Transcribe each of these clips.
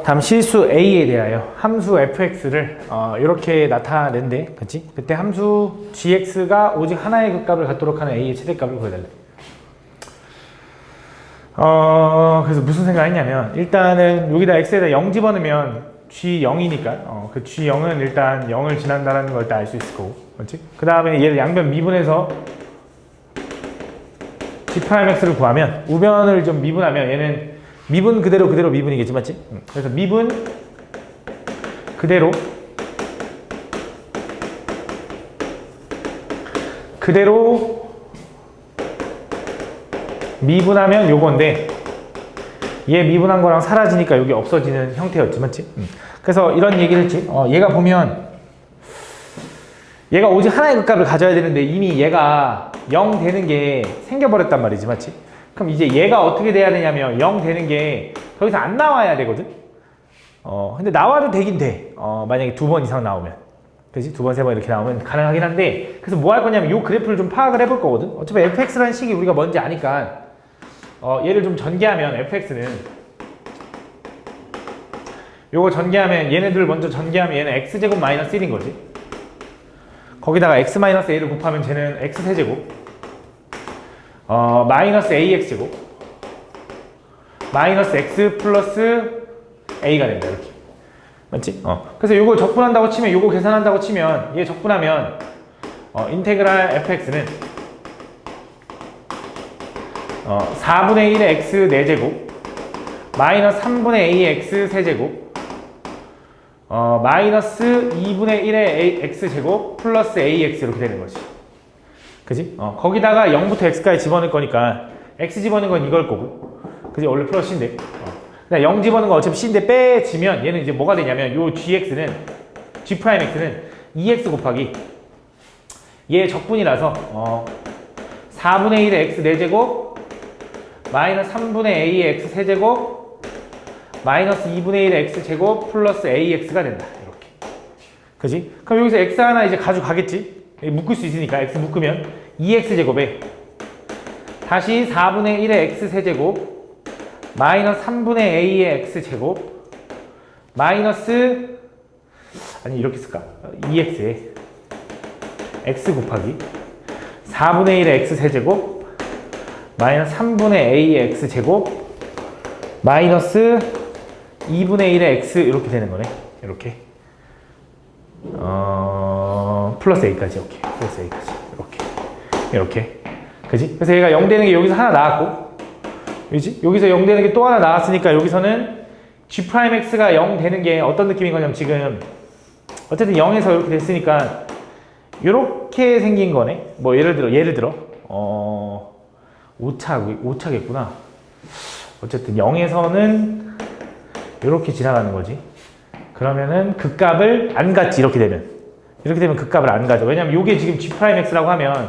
다음 실수 A에 대하여 함수 fx를 이렇게 나타낸대. 그치? 그때 함수 gx가 오직 하나의 극값을 갖도록 하는 A의 최대값을 구해달래. 그래서 무슨 생각을 했냐면, 일단은 여기다 x에다 0 집어넣으면 g0이니까 그 g0은 일단 0을 지난다는 걸 일단 알 수 있을 거고, 그렇지? 그 다음에 얘를 양변 미분해서 g'x를 구하면, 우변을 좀 미분하면 얘는 미분 그대로 미분이겠지, 맞지? 그래서 미분 그대로 미분하면 요건데, 얘 미분한 거랑 사라지니까 여기 없어지는 형태였지, 맞지? 그래서 이런 얘기를 했지. 얘가 보면 얘가 오직 하나의 극값을 가져야 되는데 이미 얘가 0 되는 게 생겨버렸단 말이지, 맞지? 그럼 이제 얘가 어떻게 돼야 되냐면 0 되는 게 더 이상 안 나와야 되거든? 근데 나와도 되긴 돼. 만약에 2번 이상 나오면. 그지? 2번, 3번 이렇게 나오면 가능하긴 한데, 그래서 뭐 할 거냐면 요 그래프를 좀 파악을 해볼 거거든? 어차피 fx라는 식이 우리가 뭔지 아니까 얘를 좀 전개하면 fx는 요거 전개하면 얘네들 먼저 전개하면 얘는 x제곱 마이너스 1인 거지. 거기다가 x 마이너스 a를 곱하면 쟤는 x세제곱 마이너스 ax제곱 마이너스 x 플러스 a가 된다, 이렇게. 맞지? 그래서 요걸 적분한다고 치면, 요거 계산한다고 치면, 얘 적분하면 인테그랄 fx는 4분의 1의 x 4제곱 마이너스 3분의 a x 세제곱 마이너스 2분의 1의 x제곱 플러스 ax 이렇게 되는 거지. 그지? 거기다가 0부터 x까지 집어넣을 거니까 x 집어넣은 건 이걸 거고, 그지? 원래 플러스 c인데 0 집어넣은 건 어차피 c인데 빼지면 얘는 이제 뭐가 되냐면 요 gx는 g'x는 2x 곱하기 얘 적분이라서 4분의 1의 x 4제곱 마이너스 3분의 a의 x 세제곱 마이너스 2분의 1의 x제곱 플러스 ax가 된다, 이렇게. 그지? 그럼 여기서 x 하나 이제 가져가겠지? 묶을 수 있으니까 x 묶으면 2x제곱에 다시 4분의 1의 x세제곱 마이너스 3분의 a의 x제곱 마이너스, 아니 이렇게 쓸까? 2x에 x 곱하기 4분의 1의 x세제곱 마이너스 3분의 a의 x제곱 마이너스 2분의 1의 x 이렇게 되는 거네. 이렇게 플러스 a까지, 오케이. 플러스 a까지 이렇게. 그지? 그래서 얘가 0 되는 게 여기서 하나 나왔고, 그지? 여기서 0 되는 게 또 하나 나왔으니까 여기서는 g'x가 0 되는 게 어떤 느낌인 거냐면, 지금 어쨌든 0에서 이렇게 됐으니까 이렇게 생긴 거네. 뭐 예를 들어 오차겠구나. 어쨌든 0에서는 이렇게 지나가는 거지. 그러면은 극값을 안 갖지, 이렇게 되면 극값을 안 가져. 왜냐면 이게 지금 g'x라고 하면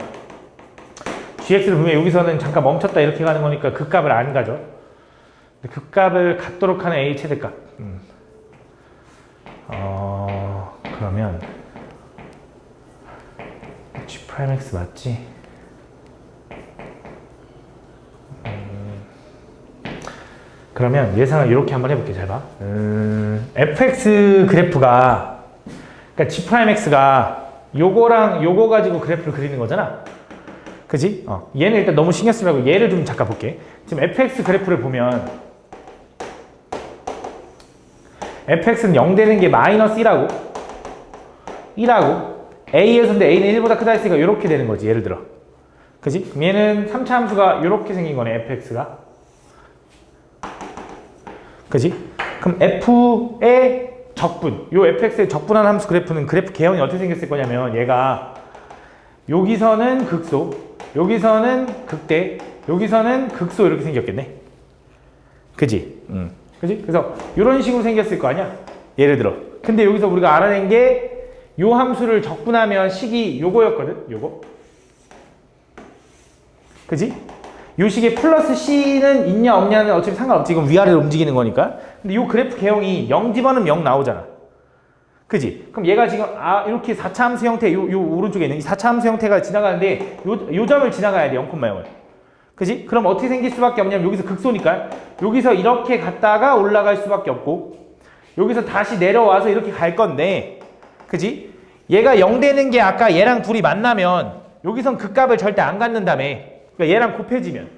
gx를 보면 여기서는 잠깐 멈췄다 이렇게 가는 거니까 극값을 안 가져. 극값을 갖도록 하는 a 최대값. 그러면 g'x 맞지? 그러면 예상을 이렇게 한번 해볼게. 잘 봐. fx 그래프가, 그러니까 g'x가 요거랑 요거 가지고 그래프를 그리는 거잖아. 그지? 얘는 일단 너무 신경 쓰지 말고 얘를 좀 잠깐 볼게. 지금 fx 그래프를 보면 fx는 0 되는 게 마이너스 1하고 a에서인데 a는 1보다 크다 했으니까 이렇게 되는 거지, 예를 들어. 그지? 그럼 얘는 3차 함수가 이렇게 생긴 거네, fx가. 그지? 그럼 f의 적분, 요 fx의 적분한 함수 그래프는 그래프 개형이 어떻게 생겼을 거냐면, 얘가 여기서는 극소, 여기서는 극대, 여기서는 극소 이렇게 생겼겠네. 그지? 그지? 그래서 이런 식으로 생겼을 거 아니야? 예를 들어. 근데 여기서 우리가 알아낸 게 요 함수를 적분하면 식이 요거였거든? 요거. 그지? 요 식의 플러스 c는 있냐 없냐는 어차피 상관없지. 이건 위아래로 움직이는 거니까. 근데 요 그래프 개형이 0 집어넣으면 0 나오잖아. 그지? 그럼 얘가 지금 이렇게 4차 함수 형태, 요 오른쪽에 있는 이 4차 함수 형태가 지나가는데 요 점을 지나가야 돼, 0,0을. 그지? 그럼 어떻게 생길 수밖에 없냐면, 여기서 극소니까 여기서 이렇게 갔다가 올라갈 수밖에 없고, 여기서 다시 내려와서 이렇게 갈 건데, 그지? 얘가 0 되는 게 아까 얘랑 둘이 만나면 여기선 그 값을 절대 안 갖는다며. 그러니까 얘랑 곱해지면.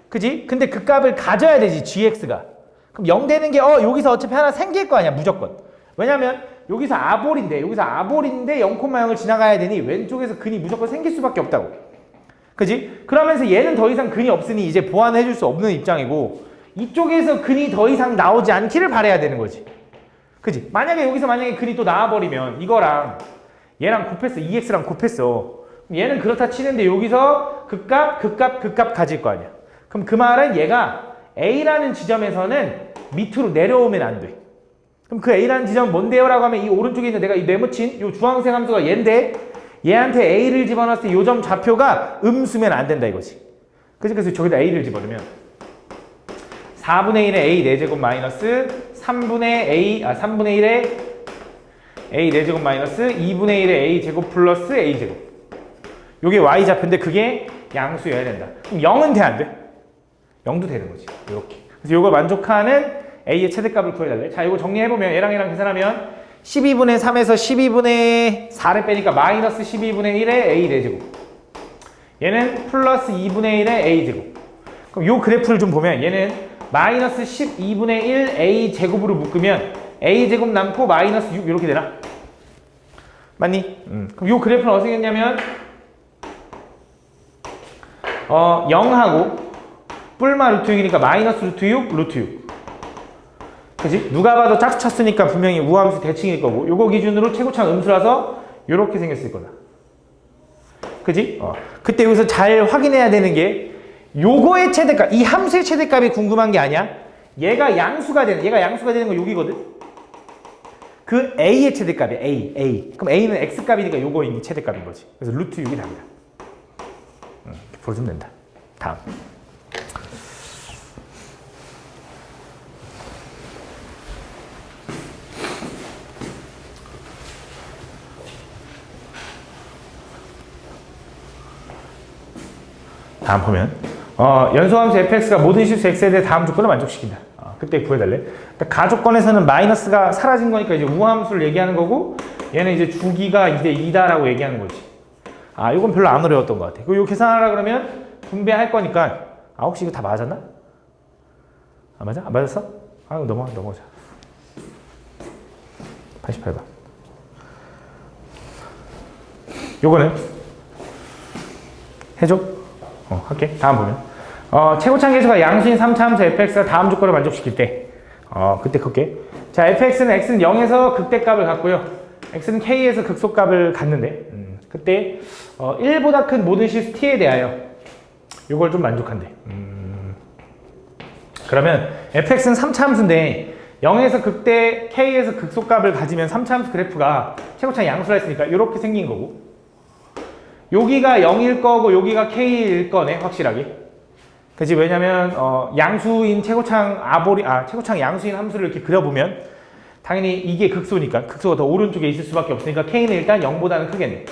그지? 근데 그 값을 가져야 되지, gx가. 그럼 0 되는 게 여기서 어차피 하나 생길 거 아니야, 무조건. 왜냐면 여기서 아볼인데 0,0을 지나가야 되니 왼쪽에서 근이 무조건 생길 수밖에 없다고. 그지? 그러면서 얘는 더 이상 근이 없으니 이제 보완을 해줄 수 없는 입장이고, 이쪽에서 근이 더 이상 나오지 않기를 바라야 되는 거지. 그지? 만약에 여기서 근이 또 나와버리면 이거랑 얘랑 곱했어. 2x랑 곱했어. 얘는 그렇다 치는데 여기서 그 값 가질 거 아니야. 그럼 그 말은 얘가 A라는 지점에서는 밑으로 내려오면 안 돼. 그럼 그 A라는 지점은 뭔데요? 라고 하면 이 오른쪽에 있는 내가 이 네모친 이 주황색 함수가 얘인데, 얘한테 A를 집어넣었을 때 이 점 좌표가 음수면 안 된다 이거지. 그치? 그래서 저기다 A를 집어넣으면 4분의 1의 A 4제곱 마이너스 3분의 1의 A 4제곱 마이너스 2분의 1의 A 제곱 플러스 A 제곱. 요게 Y 좌표인데 그게 양수여야 된다. 그럼 0은 돼, 안 돼? 0도 되는 거지. 이렇게. 그래서 요걸 만족하는 A의 최대값을 구해달래. 자, 이거 정리해보면 얘랑 계산하면 12분의 3에서 12분의 4를 빼니까 마이너스 12분의 1의 A 4제곱. 얘는 플러스 2분의 1의 A 제곱. 그럼 요 그래프를 좀 보면 얘는 마이너스 12분의 1 A 제곱으로 묶으면 A 제곱 남고 마이너스 6 이렇게 되나? 맞니? 그럼 요 그래프는 어떻게 생겼냐면 0하고 뿔마 루트 6이니까 마이너스 루트 6, 루트 6. 그치? 누가 봐도 짝수 쳤으니까 분명히 우함수 대칭일 거고, 요거 기준으로 최고창 음수라서 요렇게 생겼을 거다. 그치? 그때 여기서 잘 확인해야 되는 게 요거의 최대값, 이 함수의 최대값이 궁금한 게 아니야. 얘가 양수가 되는 거 여기거든? 그 A의 최대값이야, A. 그럼 A는 X값이니까 요거의 최대값인 거지. 그래서 루트 6이 답니다. 풀어주면 된다. 다음. 다음 보면 연소함수 fx가 모든 실수 x에 대해 다음 조건을 만족시킨다. 그때 구해달래. 그러니까 가조건에서는 마이너스가 사라진 거니까 이제 우함수를 얘기하는 거고, 얘는 이제 주기가 2대 2다라고 얘기하는 거지. 이건 별로 안 어려웠던 것 같아. 그리고 이거 계산하라 그러면 분배할 거니까, 혹시 이거 다 맞았나? 안 맞아? 안 맞았어? 넘어가자. 88번. 요거는 해줘? 할게. 다음 보면. 최고창 계수가 양수인 3차 함수 fx가 다음 조건을 만족시킬 때. 그때 그게. 자, fx는 x는 0에서 극대값을 갖고요. x는 k에서 극소값을 갖는데, 그때 1보다 큰 모든 실수 t에 대하여 요걸 좀 만족한대. 그러면 fx는 3차 함수인데 0에서 극대, k에서 극소값을 가지면 3차 함수 그래프가 최고창 양수라 했으니까 이렇게 생긴 거고, 여기가 0일 거고 여기가 k일 거네, 확실하게. 그치? 왜냐면 양수인 최고창 최고창 양수인 함수를 이렇게 그려보면 당연히 이게 극소니까 극소가 더 오른쪽에 있을 수밖에 없으니까 k는 일단 0보다는 크겠네.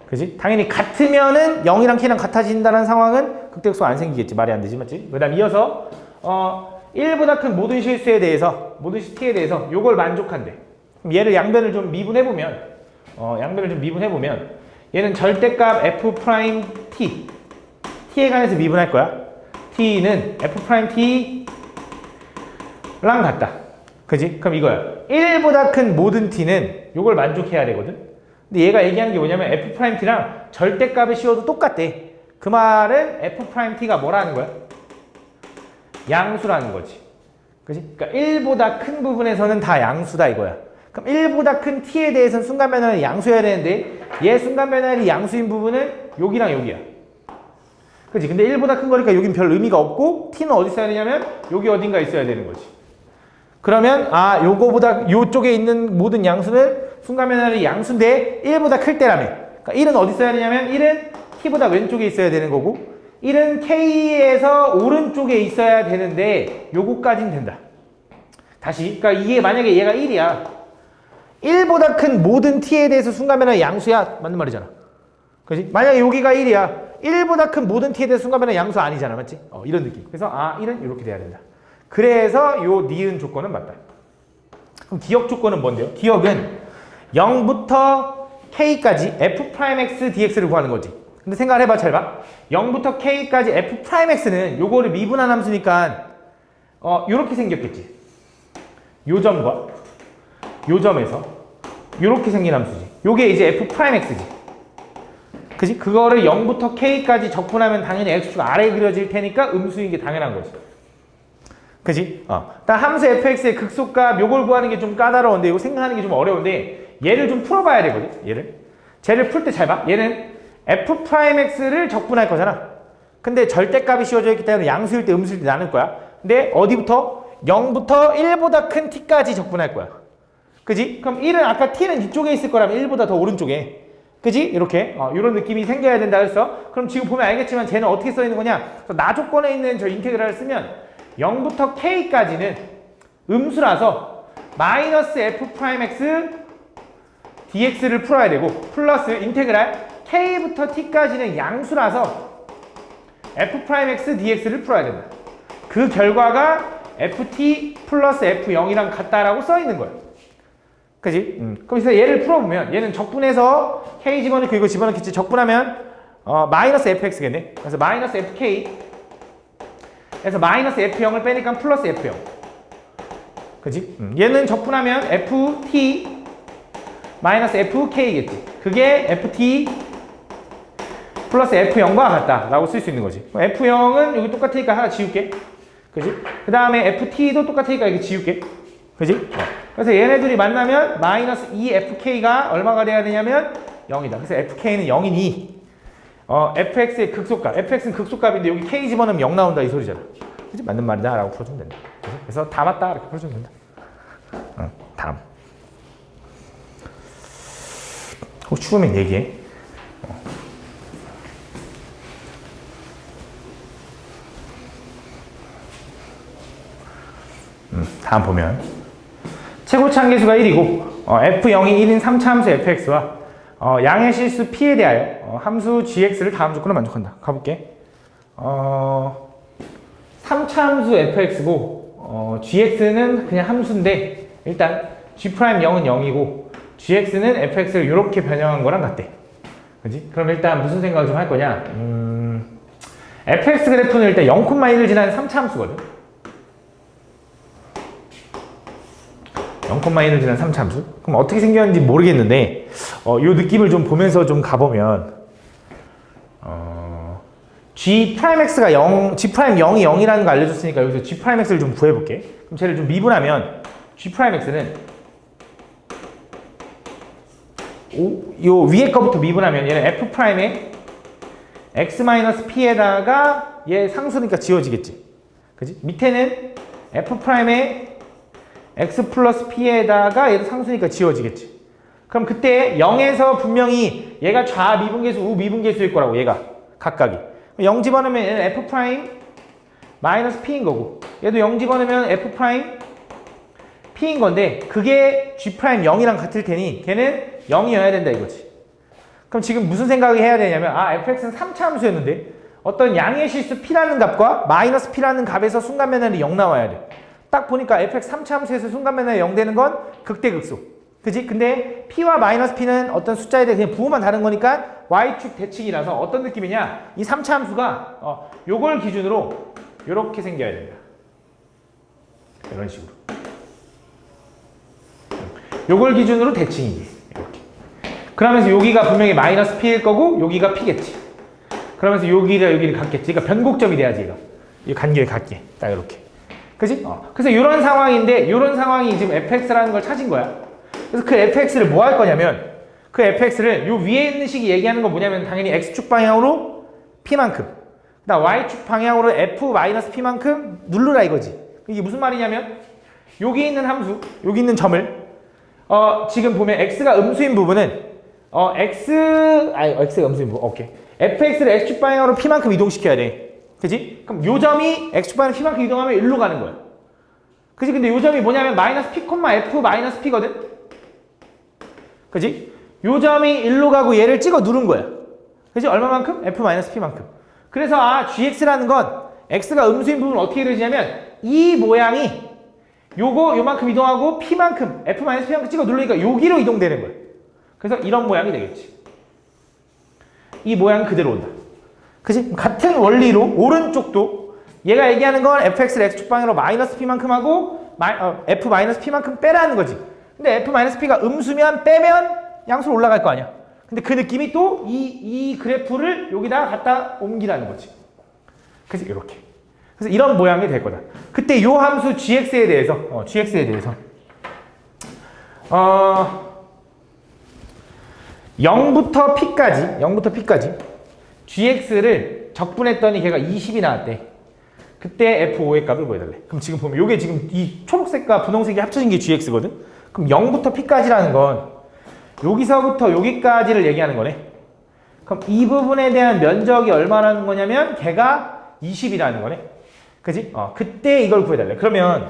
그치? 당연히 같으면은 0이랑 k랑 같아진다는 상황은 극대극소가 안 생기겠지. 말이 안 되지, 맞지? 그 다음 이어서 1보다 큰 모든 실수에 대해서, 모든 실수 t에 대해서 요걸 만족한대. 그럼 얘를 양변을 좀 미분해보면 얘는 절대값 f 프라임 t, t에 관해서 미분할 거야. t는 f 프라임 t랑 같다. 그지? 그럼 이거야. 1보다 큰 모든 t는 요걸 만족해야 되거든. 근데 얘가 얘기하는 게 뭐냐면 f 프라임 t랑 절대값을 씌워도 똑같대. 그 말은 f 프라임 t가 뭐라는 거야? 양수라는 거지. 그지? 그러니까 1보다 큰 부분에서는 다 양수다 이거야. 그럼 1보다 큰 t에 대해서는 순간 변화를 양수여야 되는데, 얘 순간 변화율이 양수인 부분은 여기랑 여기야. 그치? 근데 1보다 큰 거니까 여긴 별 의미가 없고, t는 어디 있어야 되냐면 여기 어딘가 있어야 되는 거지. 그러면 요거보다 요쪽에 있는 모든 양수는 순간 변화율이 양수인데 1보다 클 때라며. 그러니까 1은 어디 있어야 되냐면 1은 t보다 왼쪽에 있어야 되는 거고, 1은 k에서 오른쪽에 있어야 되는데 요거까지는 된다. 다시. 그러니까 이게 만약에 얘가 1이야. 1보다 큰 모든 t에 대해서 순간 변화의 양수야. 맞는 말이잖아. 그렇지? 만약에 여기가 1이야. 1보다 큰 모든 t에 대해서 순간 변화의 양수 아니잖아. 맞지? 이런 느낌. 그래서 1은 이렇게 돼야 된다. 그래서 요 니은 조건은 맞다. 그럼 기억 조건은 뭔데요? 기억은 0부터 k까지 f'x dx를 구하는 거지. 근데 생각을 해봐, 잘 봐. 0부터 k까지 f'x는 요거를 미분한 함수니까 요렇게 생겼겠지. 요 점과 요 점에서 요렇게 생긴 함수지. 요게 이제 f'x지. 그지? 그거를 0부터 k까지 적분하면 당연히 x축 아래에 그려질 테니까 음수인 게 당연한 거지. 그지? 딱 함수 fx의 극소값 요걸 구하는 게 좀 까다로운데 이거 생각하는 게 좀 어려운데 얘를 좀 풀어봐야 되거든. 쟤를 풀 때 잘 봐. 얘는 f'x를 적분할 거잖아. 근데 절대값이 씌워져 있기 때문에 양수일 때 음수일 때 나눌 거야. 근데 어디부터? 0부터 1보다 큰 t까지 적분할 거야. 그지? 그럼 1은 아까 t는 이쪽에 있을 거라면 1보다 더 오른쪽에. 그지? 이렇게 이런 느낌이 생겨야 된다 그랬어. 그럼 지금 보면 알겠지만 쟤는 어떻게 써 있는 거냐? 나 조건에 있는 저 인테그랄을 쓰면 0부터 k까지는 음수라서 마이너스 f'x dx를 풀어야 되고 플러스 인테그랄 k부터 t까지는 양수라서 f'x dx를 풀어야 된다. 그 결과가 ft 플러스 f0이랑 같다라고 써 있는 거야. 그지? 그래서 얘를 풀어보면 얘는 적분해서 k 집어넣고 이거 집어넣겠지. 적분하면 마이너스 fx겠네. 그래서 마이너스 fk 그래서 마이너스 f0을 빼니까 플러스 f0. 그지? 얘는 적분하면 ft 마이너스 fk겠지. 그게 ft 플러스 f0과 같다라고 쓸 수 있는 거지. f0은 여기 똑같으니까 하나 지울게. 그지? 그 다음에 ft도 똑같으니까 이렇게 지울게. 그지? 그래서 얘네들이 만나면 마이너스 2fk가 얼마가 돼야 되냐면 0이다. 그래서 fk는 0이니 fx의 극소값, fx는 극소값인데 여기 k 집어넣으면 0 나온다 이 소리잖아. 그지? 맞는 말이다 라고 풀어주면 된다. 그치? 그래서 다 맞다 이렇게 풀어주면 된다. 다음. 혹시 추우면 얘기해. 다음 보면 최고차항계수가 1이고 f0이 1인 3차 함수 fx와 양의 실수 p에 대하여 함수 gx를 다음 조건으로 만족한다. 가볼게. 3차 함수 fx고 gx는 그냥 함수인데 일단 g'0은 0이고 gx는 fx를 이렇게 변형한 거랑 같대. 그지? 그럼 일단 무슨 생각을 좀 할 거냐? fx 그래프는 일단 0,1을 지나는 3차 함수거든. 0,1을 지난 3차 함수? 그럼 어떻게 생겼는지 모르겠는데 요 느낌을 좀 보면서 좀 가보면 g'x가 0, g'0이 0이라는 거 알려줬으니까 여기서 g'x를 좀 구해볼게. 그럼 쟤를 좀 미분하면 g'x는 요 위에 거부터 미분하면 얘는 f'의 x-p에다가 얘 상수니까 지워지겠지. 그지? 밑에는 f'의 x 플러스 p에다가 얘도 상수니까 지워지겠지. 그럼 그때 0에서 분명히 얘가 좌미분계수, 우미분계수일 거라고 얘가 각각이. 0 집어넣으면 얘는 f 프라임 마이너스 p인 거고 얘도 0 집어넣으면 f 프라임 p인 건데 그게 g 프라임 0이랑 같을 테니 걔는 0이어야 된다 이거지. 그럼 지금 무슨 생각을 해야 되냐면 fx는 3차 함수였는데 어떤 양의 실수 p라는 값과 마이너스 p라는 값에서 순간면허이 0 나와야 돼. 딱 보니까 fx 3차 함수에서 순간면허 0 되는 건 극대극소. 그지? 근데 p와 마이너스 p는 어떤 숫자에 대해 그냥 부호만 다른 거니까 y축 대칭이라서 어떤 느낌이냐? 이 3차 함수가 요걸 기준으로 요렇게 생겨야 된다. 이런 식으로. 요걸 기준으로 대칭이게. 이렇게. 그러면서 여기가 분명히 마이너스 p일 거고 여기가 p겠지. 그러면서 여기랑 여기를 갖겠지. 그러니까 변곡점이 돼야지 얘가. 이 간격이 같게. 딱 이렇게. 그지? 그래서 이런 상황인데 이런 상황이 지금 fx라는 걸 찾은 거야. 그래서 그 fx를 뭐 할 거냐면 그 fx를 요 위에 있는 식이 얘기하는 건 뭐냐면 당연히 x축 방향으로 p만큼 그다음 y축 방향으로 f-p만큼 누르라 이거지. 이게 무슨 말이냐면 여기 있는 함수, 여기 있는 점을 지금 보면 x가 음수인 부분은 x가 음수인 부분, 오케이. fx를 x축 방향으로 p만큼 이동시켜야 돼. 그지? 그럼 요 점이 x축 방향으로 p만큼 이동하면 일로 가는 거야. 그지? 근데 요 점이 뭐냐면 마이너스 p, f 마이너스 p거든? 그지? 요 점이 일로 가고 얘를 찍어 누른 거야. 그지? 얼마만큼? f 마이너스 p만큼. 그래서 gx라는 건 x가 음수인 부분 어떻게 그려지냐면 이 모양이 요거 요만큼 이동하고 P만큼 F-P만큼 찍어 누르니까 여기로 이동되는 거예요. 그래서 이런 모양이 되겠지. 이 모양 그대로 온다. 그치? 같은 원리로 오른쪽도 얘가 얘기하는 건 fx를 x축 방향으로 마이너스 P만큼 하고 F-P만큼 빼라는 거지. 근데 F-P가 음수면 빼면 양수로 올라갈 거 아니야. 근데 그 느낌이 또 이 그래프를 여기다 갖다 옮기라는 거지. 그치? 이렇게. 그래서 이런 모양이 될 거다. 그때 요 함수 gx에 대해서 0부터 p까지 gx를 적분했더니 걔가 20이 나왔대. 그때 f5의 값을 구해달래. 그럼 지금 보면 요게 지금 이 초록색과 분홍색이 합쳐진 게 gx거든. 그럼 0부터 p까지라는 건 여기서부터 여기까지를 얘기하는 거네. 그럼 이 부분에 대한 면적이 얼마라는 거냐면 걔가 20이라는 거네. 그지? 그때 이걸 구해달래. 그러면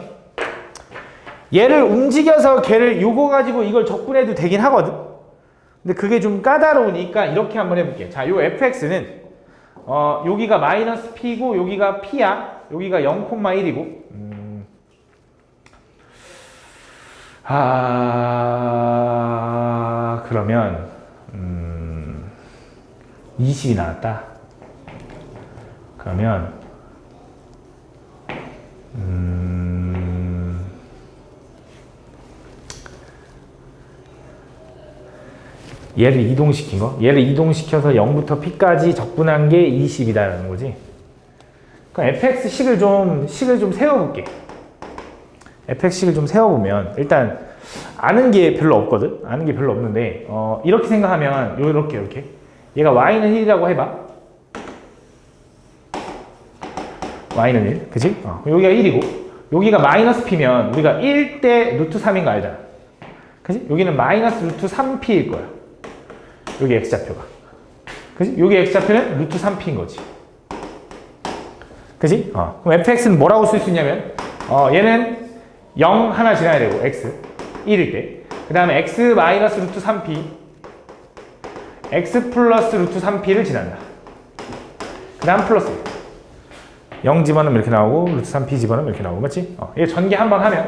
얘를 움직여서 걔를 요거 가지고 이걸 적분해도 되긴 하거든. 근데 그게 좀 까다로우니까 이렇게 한번 해볼게. 자, 요 fx는 여기가 마이너스 p고 여기가 p야. 여기가 0,1이고 그러면 20이 나왔다. 그러면 얘를 이동시킨 거? 얘를 이동시켜서 0부터 p까지 적분한 게 20이다라는 거지. 그럼 fx식을 좀 세워볼게. fx식을 좀 세워보면 일단 아는 게 별로 없거든? 아는 게 별로 없는데 이렇게 생각하면 이렇게 얘가 y는 1이라고 해봐. y는 1, 그치? 여기가 1이고 여기가 마이너스 p면 우리가 1대 루트 3인 거 알잖아. 그치? 여기는 마이너스 루트 3p일 거야. 여기 x좌표가. 그치? 여기 x좌표는 루트 3p인 거지. 그치? 그럼 fx는 뭐라고 쓸 수 있냐면 얘는 0 하나 지나야 되고 x 1일 때. 그 다음에 x 마이너스 루트 3p x 플러스 루트 3p를 지난다. 그 다음 플러스 0 집어넣으면 이렇게 나오고 루트 3p 집어넣으면 이렇게 나오고 맞지? 얘 전개 한번 하면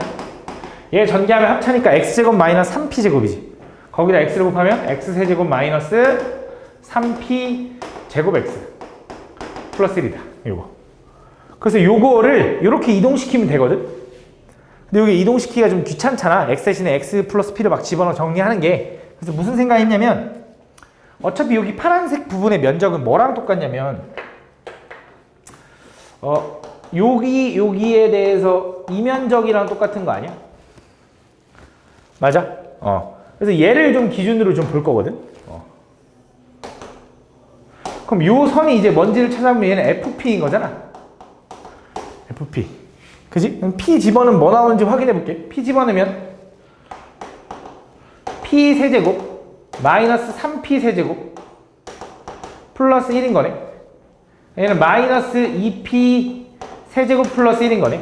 얘 전개하면 합차니까 x제곱 마이너스 3p제곱이지. 거기다 x를 곱하면 x세제곱 마이너스 3p 제곱 x 플러스 1이다. 요거. 그래서 요거를 이렇게 이동시키면 되거든. 근데 여기 이동시키기가 좀 귀찮잖아. x 대신에 x 플러스 p를 막 집어넣어 정리하는 게. 그래서 무슨 생각했냐면 어차피 여기 파란색 부분의 면적은 뭐랑 똑같냐면 여기에 대해서 이 면적이랑 똑같은 거 아니야? 맞아? 그래서 얘를 좀 기준으로 좀 볼 거거든. 그럼 요 선이 이제 뭔지를 찾아보면 얘는 FP인 거잖아. FP. 그지? 그럼 P 집어넣으면 뭐 나오는지 확인해 볼게. P 집어넣으면 P 세제곱 마이너스 3P 세제곱 플러스 1인 거네. 얘는 마이너스 2P 세제곱 플러스 1인 거네.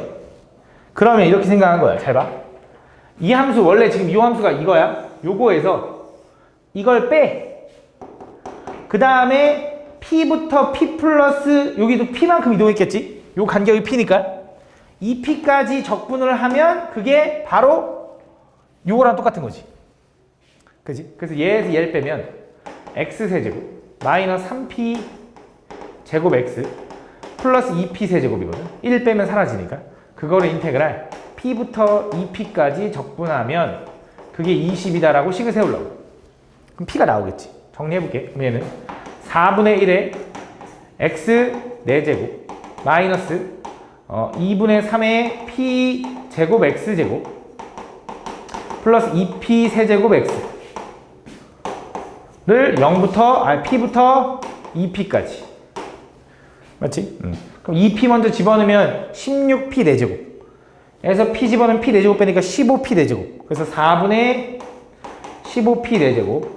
그러면 이렇게 생각한 거야. 잘 봐. 이 함수 원래 지금 이 함수가 이거야. 요거에서 이걸 빼. 그 다음에 P부터 P 플러스 여기도 P만큼 이동했겠지? 요 간격이 P니까 이 P까지 적분을 하면 그게 바로 요거랑 똑같은 거지. 그지? 그래서 얘에서 얘를 빼면 X세제곱 마이너스 3P 제곱 X 플러스 2P 세제곱이거든. 1 빼면 사라지니까 그거를 인테그랄 P부터 2P까지 적분하면 그게 20이다라고 식을 세우려고. 그럼 P가 나오겠지. 정리해볼게. 그럼 얘는 4분의 1에 X 4제곱 마이너스 2분의 3의 P 제곱 X 제곱 플러스 2P 세제곱 X를 0부터 P부터 2P까지 맞지? 그럼 2P 먼저 집어넣으면 16P 4제곱 그래서 P 집어넣으면 P 4제곱 빼니까 15P 4제곱 그래서 4분의 15P 4제곱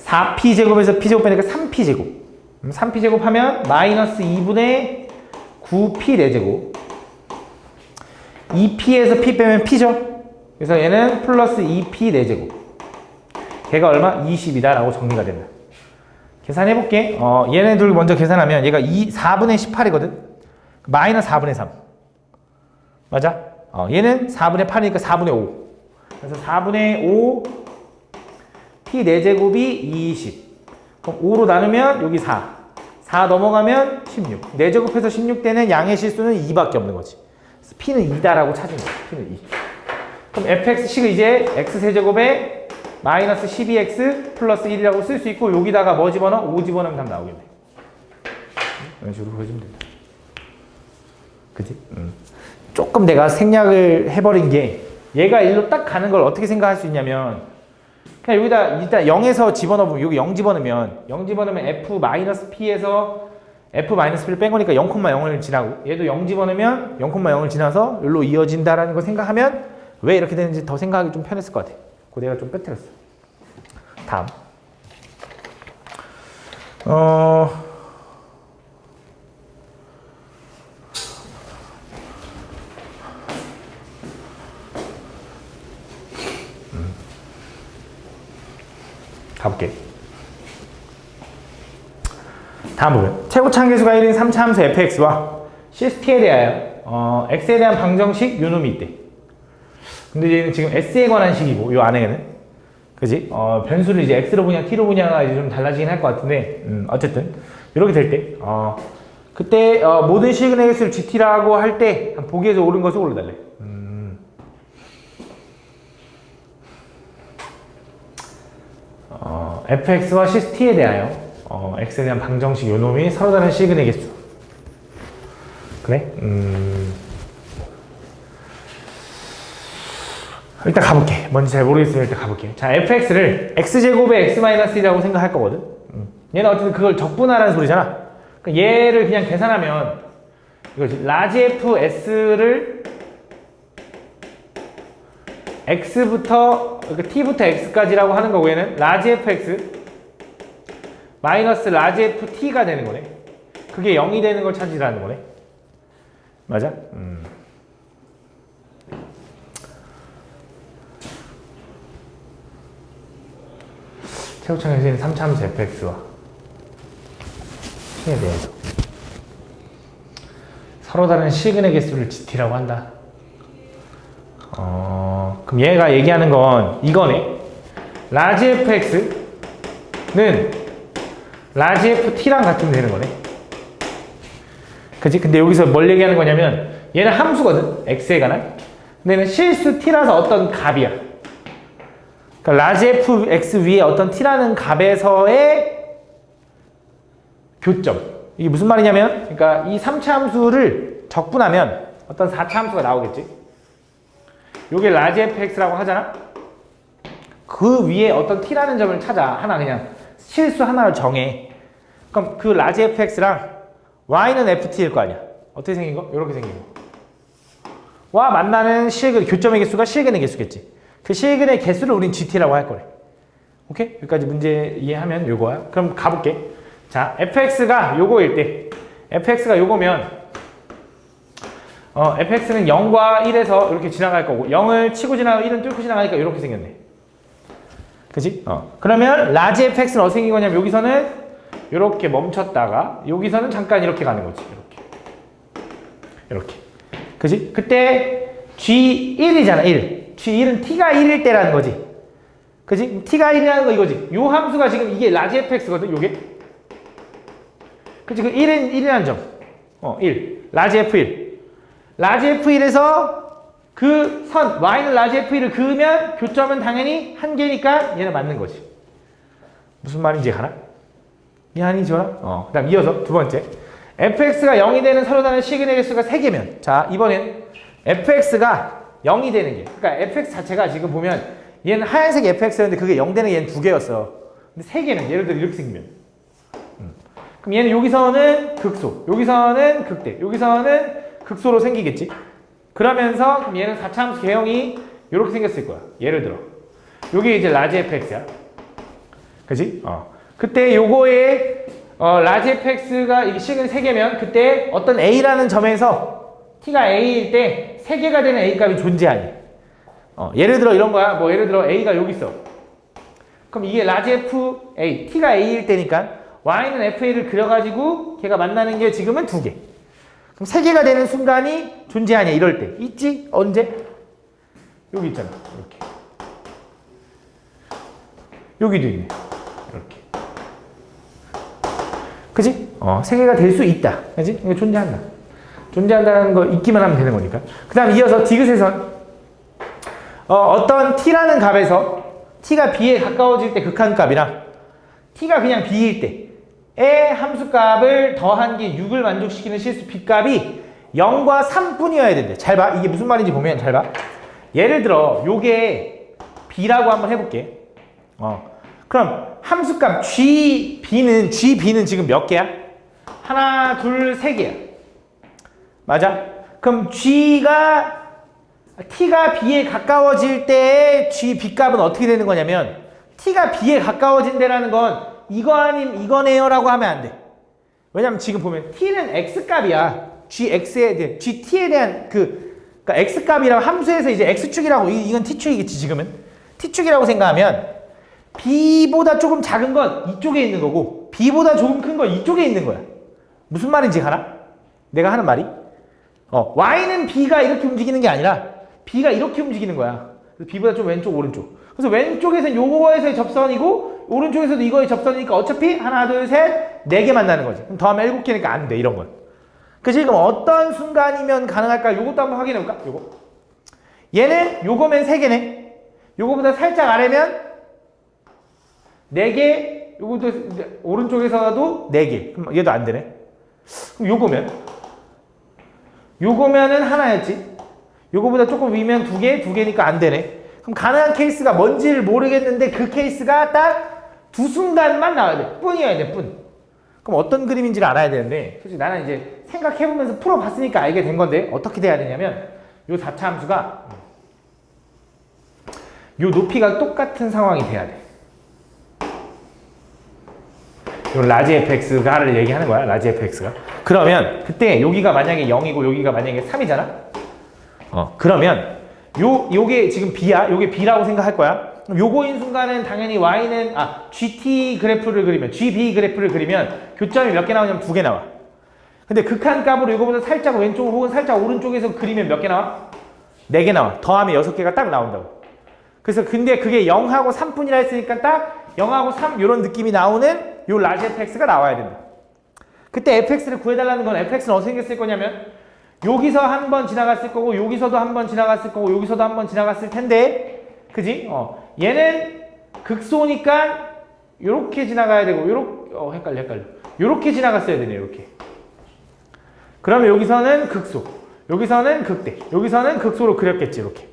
4P 제곱에서 P 제곱 빼니까 3P 제곱 3P 제곱 하면 마이너스 2분의 9P 4제곱 2P에서 P 빼면 P죠? 그래서 얘는 플러스 2P 4제곱 걔가 얼마? 20이다 라고 정리가 된다. 계산해볼게. 얘네들 먼저 계산하면 얘가 4분의 18이거든? 마이너스 4분의 3 맞아? 얘는 4분의 8이니까 4분의 5. 그래서 4분의 5 t 4제곱이 20. 그럼 5로 나누면 여기 4. 4 넘어가면 16. 4제곱해서 16 되는 양의 실수는 2밖에 없는 거지. 그래서 p는 2다라고 찾은 거야. p는 2. 그럼 fx식을 이제 x세제곱에 마이너스 12x 플러스 1이라고 쓸 수 있고 여기다가 뭐 집어넣어? 5 집어넣으면 답 나오겠네. 이런 식으로 보여주면 된다. 그치? 조금 내가 생략을 해버린 게 얘가 일로 딱 가는 걸 어떻게 생각할 수 있냐면 그냥 여기다 일단 0에서 집어넣으면 여기 0 집어넣으면 f-p에서 f-p를 뺀 거니까 0,0을 지나고 얘도 0 집어넣으면 0,0을 지나서 여기로 이어진다라는 걸 생각하면 왜 이렇게 되는지 더 생각하기 좀 편했을 것 같아. 그거 내가 좀 빼뜨렸어. 다음 가볼게. 다음 부분. 최고차 계수가 1인 3차함수 fx와 CST에 대하여 x에 대한 방정식 요놈이 있대. 근데 얘는 지금 s에 관한 식이고 요 안에는 그지? 변수를 이제 x로 보냐 t로 보냐가 이제 좀 달라지긴 할 것 같은데 어쨌든 이렇게 될 때 그때 모든 시그널 개수를 gt라고 할 때 보기에서 옳은 것을 올려달래. fx와 CST에 대하여 x에 대한 방정식 요놈이 서로 다른 시그널 개수. 그래? 일단 가볼게. 뭔지 잘 모르겠으면 일단 가볼게. 자, fx를 x제곱의 x-1이라고 생각할 거거든. 얘는 어쨌든 그걸 적분하라는 소리잖아. 그러니까 얘를 그냥 계산하면 이거지. 라지 f s를 x부터 그러니까 t부터 x까지라고 하는 거고 얘는 라지 fx 마이너스 라지 ft가 되는 거네. 그게 0이 되는 걸 찾으라는 거네. 맞아? 최고차 계수인 3차함수 fx와 t에 대해서 서로 다른 시그널 개수를 gt라고 한다. 그럼 얘가 얘기하는 건 이거네. 라지 fx는 라지 ft랑 같으면 되는 거네. 그치? 근데 여기서 뭘 얘기하는 거냐면 얘는 함수거든. x에 관한. 근데 얘는 실수 t라서 어떤 값이야. 그러니까 라지 fx 위에 어떤 t라는 값에서의 교점. 이게 무슨 말이냐면 그러니까 이 3차 함수를 적분하면 어떤 4차 함수가 나오겠지. 요게 라지 fx라고 하잖아. 그 위에 어떤 t라는 점을 찾아. 하나 그냥 실수 하나를 정해. 그럼 그 라지 fx랑 y는 ft일 거 아니야. 어떻게 생긴 거? 이렇게 생긴 거. 와 만나는 교점의 개수가 실근의 개수겠지. 그 실근의 개수를 우린 gt라고 할 거래. 오케이? 여기까지 문제 이해하면 요거야. 그럼 가볼게. 자, fx가 요거일 때 fx가 요거면 fx는 0과 1에서 이렇게 지나갈 거고 0을 치고 지나가고 1은 뚫고 지나가니까 이렇게 생겼네. 그치? 그러면 라지 fx는 어떻게 생긴 거냐면 여기서는 이렇게 멈췄다가 여기서는 잠깐 이렇게 가는 거지. 이렇게. 그치? 그때 g1이잖아. 1. g1은 t가 1일 때라는 거지. 그치? t가 1이라는 거 이거지. 요 함수가 지금 이게 라지 fx거든. 요게. 그치? 그 1은 1이라는 점. 1. 라지 f1. 라지 f1에서 그 선 y는 라지 f1을 그으면 교점은 당연히 한 개니까 얘는 맞는 거지. 무슨 말인지 가나? 이해하니 지원아? 그 다음 이어서 두 번째 fx가 0이 되는 서로 다른 시그널 개수가 3개면 자 이번엔 fx가 0이 되는 게 그러니까 fx 자체가 지금 보면 얘는 하얀색 fx였는데 그게 0 되는 얘는 2개였어. 근데 3개는 예를 들어 이렇게 생기면 그럼 얘는 여기서는 극소, 여기서는 극대, 여기서는 극소로 생기겠지. 그러면서 그럼 얘는 4차함수 개형이 이렇게 생겼을 거야. 예를 들어 요게 이제 라지 fx야. 그치? 그때 요거에 라지 fx가 이게 식은 3개면 그때 어떤 a라는 점에서 t가 a일 때 3개가 되는 a 값이 존재하니. 예를 들어 이런 거야. 뭐 예를 들어 a가 여기 있어. 그럼 이게 라지 fa, t가 a일 때니까 y는 fa를 그려가지고 걔가 만나는 게 지금은 2개. 그럼 세 개가 되는 순간이 존재하냐 이럴 때 있지? 언제? 여기 있잖아. 이렇게. 여기도 있네. 이렇게. 그지? 세 개가 될 수 있다. 그지? 이거 존재한다. 존재한다는 거 있기만 하면 되는 거니까. 그 다음 이어서 디귿에선 어떤 t라는 값에서 t가 b에 가까워질 때 극한값이랑 t가 그냥 b일 때의 함수값을 더한 게 6을 만족시키는 실수 b값이 0과 3뿐이어야 된대. 잘 봐. 이게 무슨 말인지 보면 잘 봐. 예를 들어 요게 b라고 한번 해볼게. 그럼 함수값 gb는 지금 몇 개야? 하나, 둘, 세 개야. 맞아? 그럼 t가 b에 가까워질 때의 gb값은 어떻게 되는 거냐면 t가 b에 가까워진다라는 건 이거 아님 이거네요 라고 하면 안 돼. 왜냐면 지금 보면 t는 x값이야. gt에 대한 그러니까 x값이라고 함수에서 이제 x축이라고 이건 t축이겠지 지금은. t축이라고 생각하면 b보다 조금 작은 건 이쪽에 있는 거고 b보다 조금 큰 건 이쪽에 있는 거야. 무슨 말인지 가나? 내가 하는 말이? y는 b가 이렇게 움직이는 게 아니라 b가 이렇게 움직이는 거야. 그래서 b보다 좀 왼쪽 오른쪽. 그래서 왼쪽에서는 요거에서의 접선이고 오른쪽에서도 이거의 접선이니까 어차피 하나 둘 셋 네 개 만나는 거지. 그럼 더하면 7개니까 안 돼 이런 건. 그치? 그럼 어떤 순간이면 가능할까? 요것도 한번 확인해 볼까? 요거. 얘는 요거면 3개네. 요거보다 살짝 아래면 4개. 요것도 오른쪽에서도 4개. 그럼 얘도 안 되네. 그럼 요거면은 하나였지. 요거보다 조금 위면 2개, 2개니까 안 되네. 그럼 가능한 케이스가 뭔지를 모르겠는데 그 케이스가 딱 두 순간만 나와야 돼. 뿐이어야 돼, 뿐. 그럼 어떤 그림인지를 알아야 되는데 솔직히 나는 이제 생각해보면서 풀어봤으니까 알게 된 건데 어떻게 돼야 되냐면 요 4차 함수가 요 높이가 똑같은 상황이 돼야 돼. 요 라지 fx가를 얘기하는 거야. 라지 fx가. 그러면 그때 여기가 만약에 0이고 여기가 만약에 3이잖아. 그러면 요게 지금 b야. 요게 b라고 생각할 거야. 그럼 요거인 순간은 당연히 y는 gt 그래프를 그리면 gb 그래프를 그리면 교점이 몇 개 나오냐면 2개 나와. 근데 극한값으로 이거보다 살짝 왼쪽 혹은 살짝 오른쪽에서 그리면 몇 개 나와? 4개 나와. 더하면 6개가 딱 나온다고. 그래서 근데 그게 0하고 3뿐이라 했으니까 딱 0하고 3 이런 느낌이 나오는 요 라지 fx가 나와야 된다. 그때 fx를 구해달라는 건 fx는 어떻게 생겼을 거냐면 여기서 한 번 지나갔을 거고 여기서도 한 번 지나갔을 거고 여기서도 한 번 지나갔을 텐데 그지? 얘는 극소니까 요렇게 지나가야 되고 요렇게 헷갈려 요렇게 지나갔어야 되네. 요렇게. 그러면 여기서는 극소 여기서는 극대 여기서는 극소로 그렸겠지. 이렇게.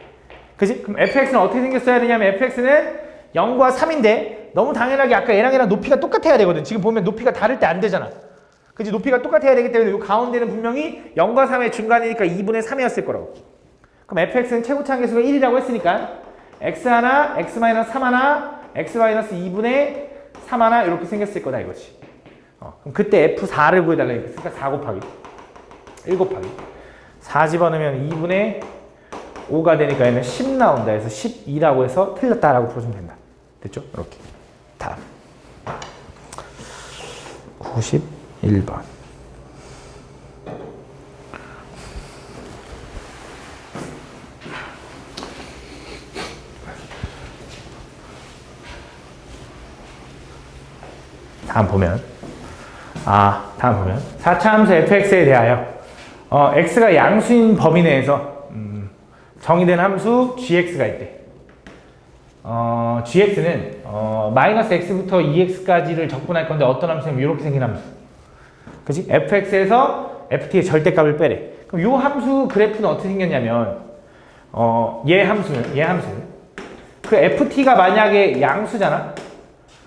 그지? 그럼 fx는 어떻게 생겼어야 되냐면 fx는 0과 3인데 너무 당연하게 아까 얘랑 높이가 똑같아야 되거든. 지금 보면 높이가 다를 때 안 되잖아. 그지? 높이가 똑같아야 되기 때문에 이 가운데는 분명히 0과 3의 중간이니까 2분의 3이었을 거라고. 그럼 fx는 최고차 함수가 1이라고 했으니까 x 하나, x 마이너스 3 하나, x 마이너스 2분의 3 하나 이렇게 생겼을 거다 이거지. 그럼 그때 f4를 구해달라 했으니까 4 곱하기 1 곱하기 4 집어넣으면 2분의 5가 되니까 얘는 10 나온다 해서 12라고 해서 틀렸다라고 풀어주면 된다. 됐죠? 이렇게. 다음 91번 다음 보면 4차 함수 fx에 대하여 x가 양수인 범위 내에서 정의된 함수 gx가 있대. gx는 마이너스 x부터 2x까지를 적분할 건데 어떤 함수냐면 이렇게 생긴 함수. 그치? fx에서 ft의 절대값을 빼래. 그럼 이 함수 그래프는 어떻게 생겼냐면 얘 함수는 그 ft가 만약에 양수잖아?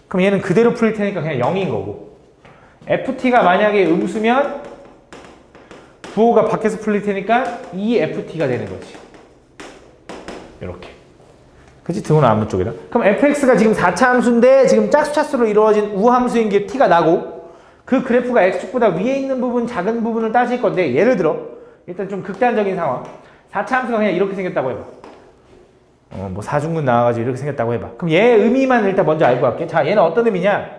그럼 얘는 그대로 풀릴 테니까 그냥 0인 거고 ft가 만약에 음수면 부호가 밖에서 풀릴 테니까 2ft가 되는 거지. 이렇게. 그치? 등호는 아무 쪽이다. 그럼 fx가 지금 4차 함수인데 지금 짝수차수로 이루어진 우함수인 게 t가 나고 그 그래프가 x축보다 위에 있는 부분 작은 부분을 따질 건데 예를 들어 일단 좀 극단적인 상황 4차 함수가 그냥 이렇게 생겼다고 해봐. 뭐 사중근 나와가지고 이렇게 생겼다고 해봐. 그럼 얘 의미만 일단 먼저 알고 갈게. 자, 얘는 어떤 의미냐?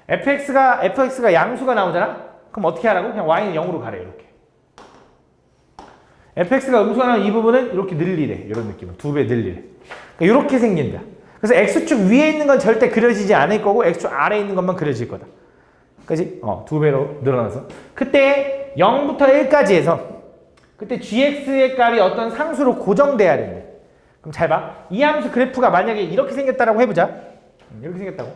fx가 양수가 나오잖아? 그럼 어떻게 하라고? 그냥 y는 0으로 가래. 이렇게. fx가 음수가 나면 이 부분은 이렇게 늘리래. 이런 느낌으로 2배 늘리래. 그러니까 이렇게 생긴다. 그래서 x축 위에 있는 건 절대 그려지지 않을 거고 x축 아래에 있는 것만 그려질 거다. 그지? 2배로 늘어나서 그때 0부터 1까지 해서 그때 gx의 값이 어떤 상수로 고정돼야 된대. 그럼 잘 봐. 이 함수 그래프가 만약에 이렇게 생겼다라고 해보자. 이렇게 생겼다고.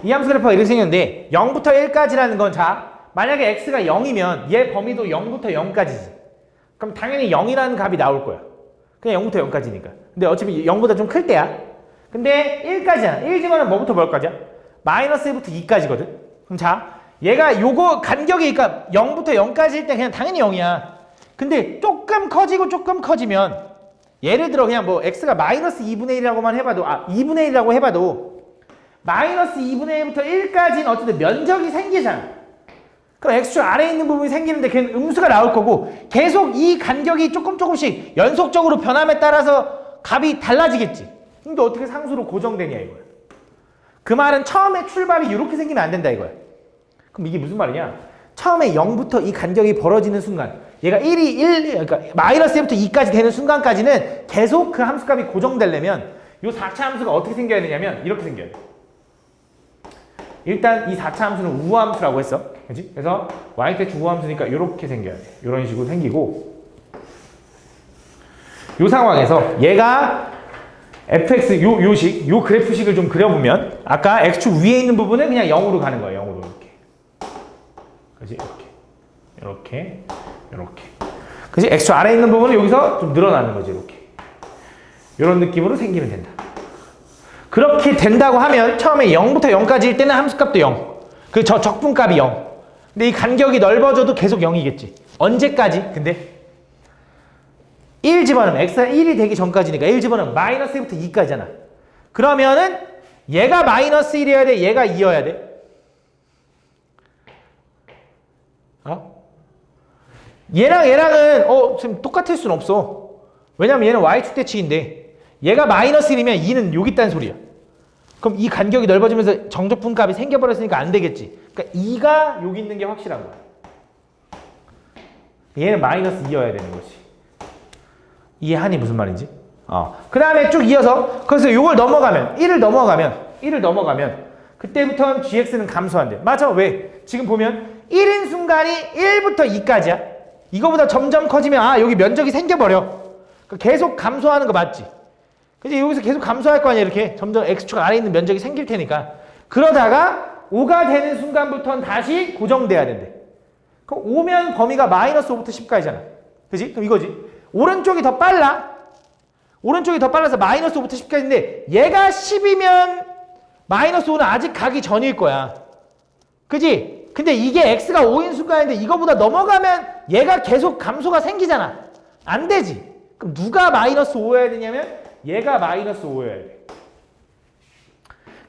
이 함수 그래프가 이렇게 생겼는데 0부터 1까지라는 건 자, 만약에 x가 0이면 얘 범위도 0부터 0까지지. 그럼 당연히 0이라는 값이 나올 거야. 그냥 0부터 0까지니까. 근데 어차피 0보다 좀 클 때야. 근데 1까지야. 1지만은 뭐부터 뭘까지야? 마이너스 1부터 2까지거든. 그럼 자, 얘가 요거 간격이 그러니까 0부터 0까지일 때 그냥 당연히 0이야. 근데 조금 커지고 조금 커지면 예를 들어 그냥 뭐 x가 마이너스 2분의 1이라고만 해봐도 2분의 1이라고 해봐도 마이너스 2분의 1부터 1까지는 어쨌든 면적이 생기잖아. 그럼 x축 아래에 있는 부분이 생기는데 걔는 음수가 나올 거고 계속 이 간격이 조금씩 연속적으로 변함에 따라서 값이 달라지겠지. 근데 어떻게 상수로 고정되냐 이거야. 그 말은 처음에 출발이 이렇게 생기면 안 된다 이거야. 그럼 이게 무슨 말이냐? 처음에 0부터 이 간격이 벌어지는 순간 얘가 1이 그러니까 마이너스 1부터 2까지 되는 순간까지는 계속 그 함수값이 고정되려면 이 4차 함수가 어떻게 생겨야 되냐면 이렇게 생겨야 돼. 일단 이 4차 함수는 우함수라고 했어. 그치? 그래서 y대축 우함수니까 이렇게 생겨야 돼. 이런 식으로 생기고 이 상황에서 얘가 fx 요 그래프식을 좀 그려보면 아까 x축 위에 있는 부분은 그냥 0으로 가는 거야. 0으로 이렇게. 그치? 이렇게. 그치? x축 아래에 있는 부분은 여기서 좀 늘어나는 거지. 이렇게. 이런 느낌으로 생기면 된다. 그렇게 된다고 하면 처음에 0부터 0까지일 때는 함수값도 0. 그 적분값이 0. 근데 이 간격이 넓어져도 계속 0이겠지. 언제까지? 근데 1 집어넣으면 x가 1이 되기 전까지니까 1 집어넣으면 마이너스 1부터 2까지잖아. 그러면은 얘가 마이너스 1이어야 돼? 얘가 2여야 돼? 얘랑은 지금 똑같을 수는 없어. 왜냐면 얘는 y축 대칭인데 얘가 마이너스 1이면 2는 여기 있다는 소리야. 그럼 이 간격이 넓어지면서 정적분값이 생겨버렸으니까 안 되겠지. 그러니까 2가 여기 있는 게 확실한 거야. 얘는 마이너스 2여야 되는 거지. 이해하니 무슨 말인지? 그 다음에 쭉 이어서 그래서 이걸 넘어가면 1을 넘어가면 그때부터는 gx는 감소한대. 맞아. 왜? 지금 보면 1인 순간이 1부터 2까지야. 이거보다 점점 커지면 여기 면적이 생겨버려. 그러니까 계속 감소하는 거 맞지? 그치? 여기서 계속 감소할 거 아니야. 이렇게 점점 x축 아래에 있는 면적이 생길 테니까. 그러다가 5가 되는 순간부터는 다시 고정돼야 된대. 그럼 5면 범위가 마이너스 5부터 10까지잖아. 그치? 그럼 이거지. 오른쪽이 더 빨라서 마이너스 5부터 10까지인데 얘가 10이면 마이너스 5는 아직 가기 전일 거야. 그치? 근데 이게 x가 5인 순간인데 이거보다 넘어가면 얘가 계속 감소가 생기잖아. 안 되지. 그럼 누가 마이너스 5여야 되냐면 얘가 마이너스 5여야 돼.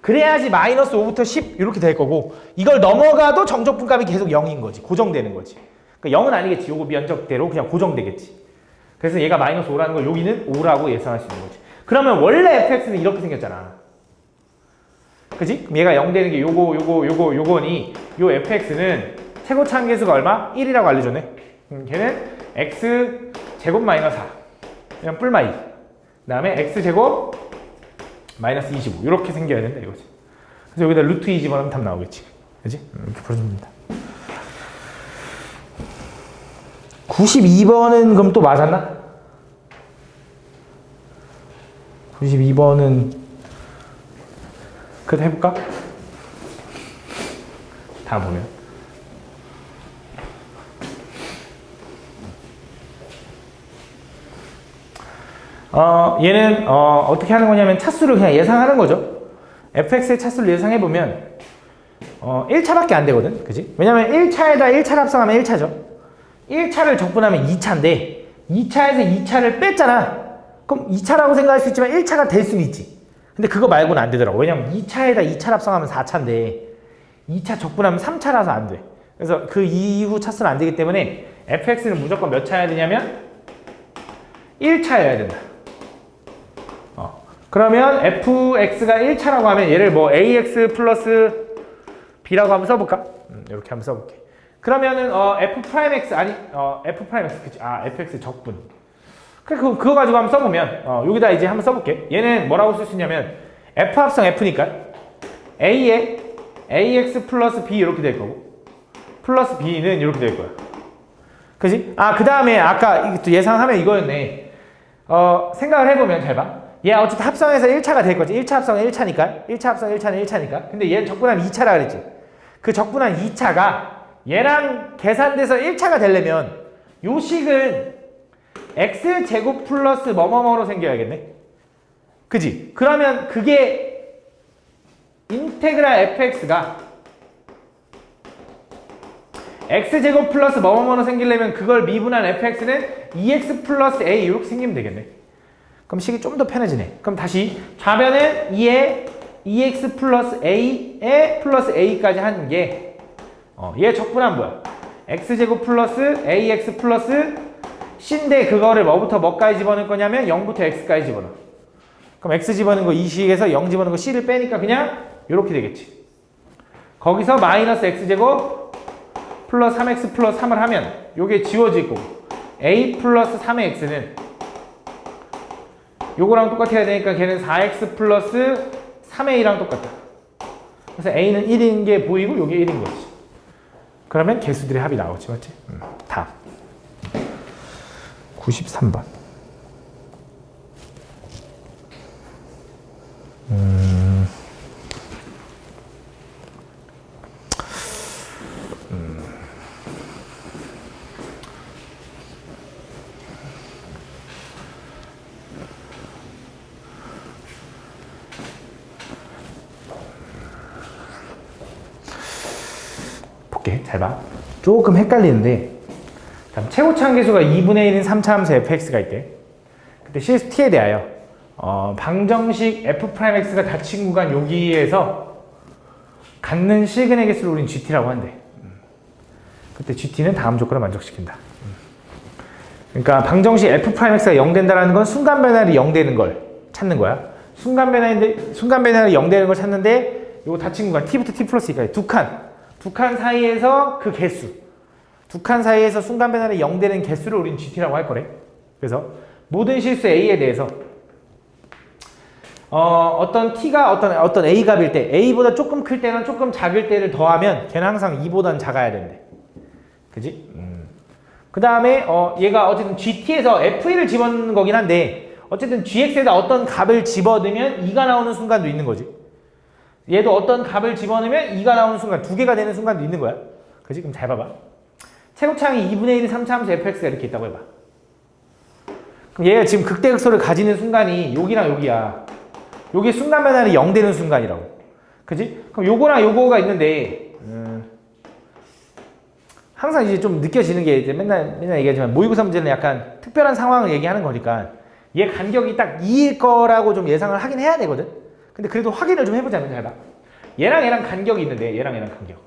그래야지 마이너스 5부터 10 이렇게 될 거고 이걸 넘어가도 정적분값이 계속 0인 거지. 고정되는 거지. 그러니까 0은 아니겠지. 요거 면적대로 그냥 고정되겠지. 그래서 얘가 마이너스 5라는 걸 여기는 5라고 예상할 수 있는 거지. 그러면 원래 fx는 이렇게 생겼잖아. 그지? 그럼 얘가 0 되는 게 요거니 요 fx는 최고차 한계수가 얼마? 1이라고 알려줬네. 걔는 x 제곱 마이너스 4 그냥 뿔마 2 그 다음에 x 제곱 마이너스 25 이렇게 생겨야 된다 이거지. 그래서 여기다 루트 2 집어넣으면 답 나오겠지. 그지? 이렇게 풀어줍니다. 92번은 그럼 또 맞았나? 92번은 그래도 해볼까? 다음 보면 얘는 어떻게 하는 거냐면 차수를 그냥 예상하는 거죠. fx의 차수를 예상해보면 1차밖에 안 되거든. 그지? 왜냐면 1차에다 1차를 합성하면 1차죠. 1차를 적분하면 2차인데 2차에서 2차를 뺐잖아. 그럼 2차라고 생각할 수 있지만 1차가 될 수는 있지. 근데 그거 말고는 안 되더라고. 왜냐면 2차에다 2차를 합성하면 4차인데 2차 적분하면 3차라서 안 돼. 그래서 그 이후 차수는 안 되기 때문에 fx는 무조건 몇 차여야 되냐면 1차여야 된다. 그러면 fx가 1차라고 하면 얘를 뭐 ax 플러스 b라고 한번 써볼까? 이렇게 한번 써볼게. 그러면은 f 프라임 x 아니 f 프라임 x 그치? 아 fx 적분. 그래 그거 가지고 한번 써보면 여기다 이제 한번 써볼게. 얘는 뭐라고 쓸 수 있냐면 f 합성 f니까 a에 ax 플러스 b 이렇게 될 거고 플러스 b는 이렇게 될 거야. 그지? 아 그 다음에 아까 예상하면 이거였네. 생각을 해보면 잘 봐. 얘 어쨌든 합성해서 1차가 될 거지. 1차 합성은 1차니까 1차 합성 1차는 1차니까. 근데 얘는 적분하면 2차라 그랬지. 그 적분한 2차가 얘랑 계산돼서 1차가 되려면 요 식은 x제곱 플러스 뭐뭐뭐로 생겨야겠네. 그지? 그러면 그게 인테그랄 fx가 x제곱 플러스 뭐뭐뭐로 생기려면 그걸 미분한 fx는 2x 플러스 a 이렇게 생기면 되겠네. 그럼 식이 좀 더 편해지네. 그럼 다시 좌변은 2에 2x 플러스 a에 플러스 a까지 한 게 얘 적분한 뭐야? x제곱 플러스 ax 플러스 c인데 그거를 뭐부터 뭐까지 집어넣을 거냐면 0부터 x까지 집어넣어. 그럼 x 집어넣은 거 이 식에서 0 집어넣은 거 c를 빼니까 그냥 이렇게 되겠지. 거기서 마이너스 x제곱 플러스 3x 플러스 3을 하면 요게 지워지고 a 플러스 3의 x는 요거랑 똑같아야 되니까 걔는 4x 플러스 3a랑 똑같다. 그래서 a는 1인 게 보이고 요게 1인 거지. 그러면 개수들의 합이 나오지, 맞지? 다음 93번. 볼게, 잘 봐. 조금 헷갈리는데 최고차항 계수가 2분의 1인 3차 함수 fx가 있대. 그때 실수 t에 대하여 방정식 f'x가 닫힌 구간 여기에서 갖는 시그널 개수를 우린 gt라고 한대. 그때 gt는 다음 조건을 만족시킨다. 그러니까 방정식 f'x가 0 된다는 건 순간 변화율이 0 되는 걸 찾는 거야. 순간 변화율이 0 되는 걸 찾는데 요거 닫힌 구간 t부터 t 플러스 2까지 두 칸 사이에서 그 개수, 두 칸 사이에서 순간 변화율이 0 되는 개수를 우린 gt라고 할 거래. 그래서 모든 실수 a에 대해서 어떤 t가 어떤 a 값일 때 a보다 조금 클 때랑 조금 작을 때를 더하면 걔는 항상 2보다는 작아야 된대. 그지? 그 다음에 얘가 어쨌든 gt에서 f1을 집어넣는 거긴 한데 어쨌든 gx에다 어떤 값을 집어넣으면 2가 나오는 순간도 있는 거지. 얘도 어떤 값을 집어넣으면 2가 나오는 순간, 2개가 되는 순간도 있는 거야. 그지? 그럼 잘 봐봐. 최고차항이 2분의 1인 3차 함수 fx가 이렇게 있다고 해봐. 그럼 얘가 지금 극대극소를 가지는 순간이 여기랑 여기야. 요게 순간 변화율이 0 되는 순간이라고. 그지? 그럼 요거랑 요거가 있는데 항상 이제 좀 느껴지는 게 이제 맨날 얘기하지만 모의고사 문제는 약간 특별한 상황을 얘기하는 거니까 얘 간격이 딱 2일 거라고 좀 예상을 하긴 해야 되거든. 근데 그래도 확인을 좀 해보자면 잘 봐. 얘랑 간격이 있는데 얘랑 간격.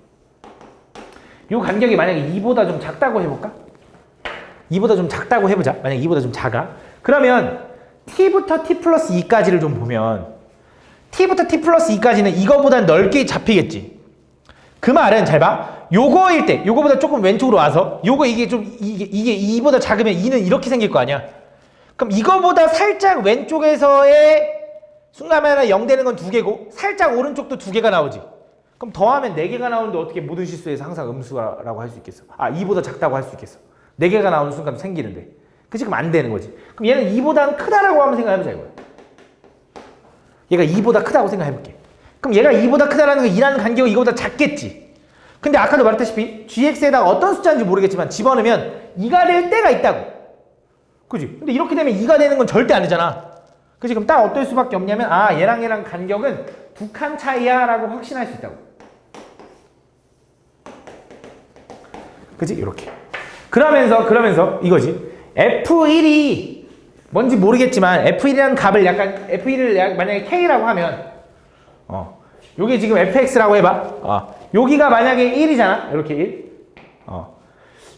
요 간격이 만약에 2보다 좀 작다고 해볼까? 2보다 좀 작다고 해보자. 만약에 2보다 좀 작아. 그러면 t부터 t 플러스 2까지를 좀 보면 t부터 t 플러스 2까지는 이거보다 넓게 잡히겠지. 그 말은 잘 봐. 요거일 때, 요거보다 조금 왼쪽으로 와서 이게 2보다 작으면 2는 이렇게 생길 거 아니야. 그럼 이거보다 살짝 왼쪽에서의 순간변화 0 되는 건 2개고 살짝 오른쪽도 2개가 나오지. 그럼 더하면 4개가 나오는데 어떻게 모든 실수에서 항상 음수라고 할 수 있겠어? 2보다 작다고 할 수 있겠어. 4개가 나오는 순간 생기는데. 그치? 그럼 안 되는 거지. 그럼 얘는 2보다는 크다라고 한번 생각해보자 이거야. 얘가 2보다 크다고 생각해볼게. 그럼 얘가 2보다 크다라는 건 2라는 간격이 이거보다 작겠지. 근데 아까도 말했다시피 gx에다가 어떤 숫자인지 모르겠지만 집어넣으면 2가 될 때가 있다고. 그지? 근데 이렇게 되면 2가 되는 건 절대 아니잖아. 그치? 그럼 딱 어떨 수밖에 없냐면 얘랑 간격은 2칸 차이야 라고 확신할 수 있다고. 그치? 이렇게. 그러면서 이거지. F1이 뭔지 모르겠지만 F1이라는 값을 F1을 만약에 K라고 하면 요게 지금 fx라고 해봐. 여기가 만약에 1이잖아. 이렇게 1.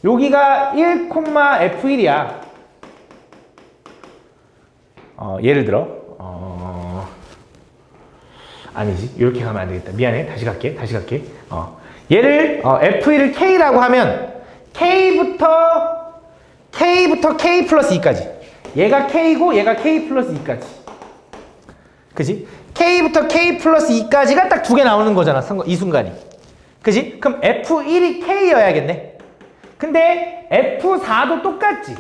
여기가 1, F1이야. 예를 들어 아니지. 이렇게 가면 안 되겠다. 미안해. 다시 갈게. 얘를 F1을 K라고 하면 K부터 K 플러스 2까지. 얘가 K고 얘가 K 플러스 2까지. 그지? K부터 K 플러스 2까지가 딱 두 개 나오는 거잖아. 이 순간이. 그지? 그럼 F1이 K여야겠네. 근데 F4도 똑같지.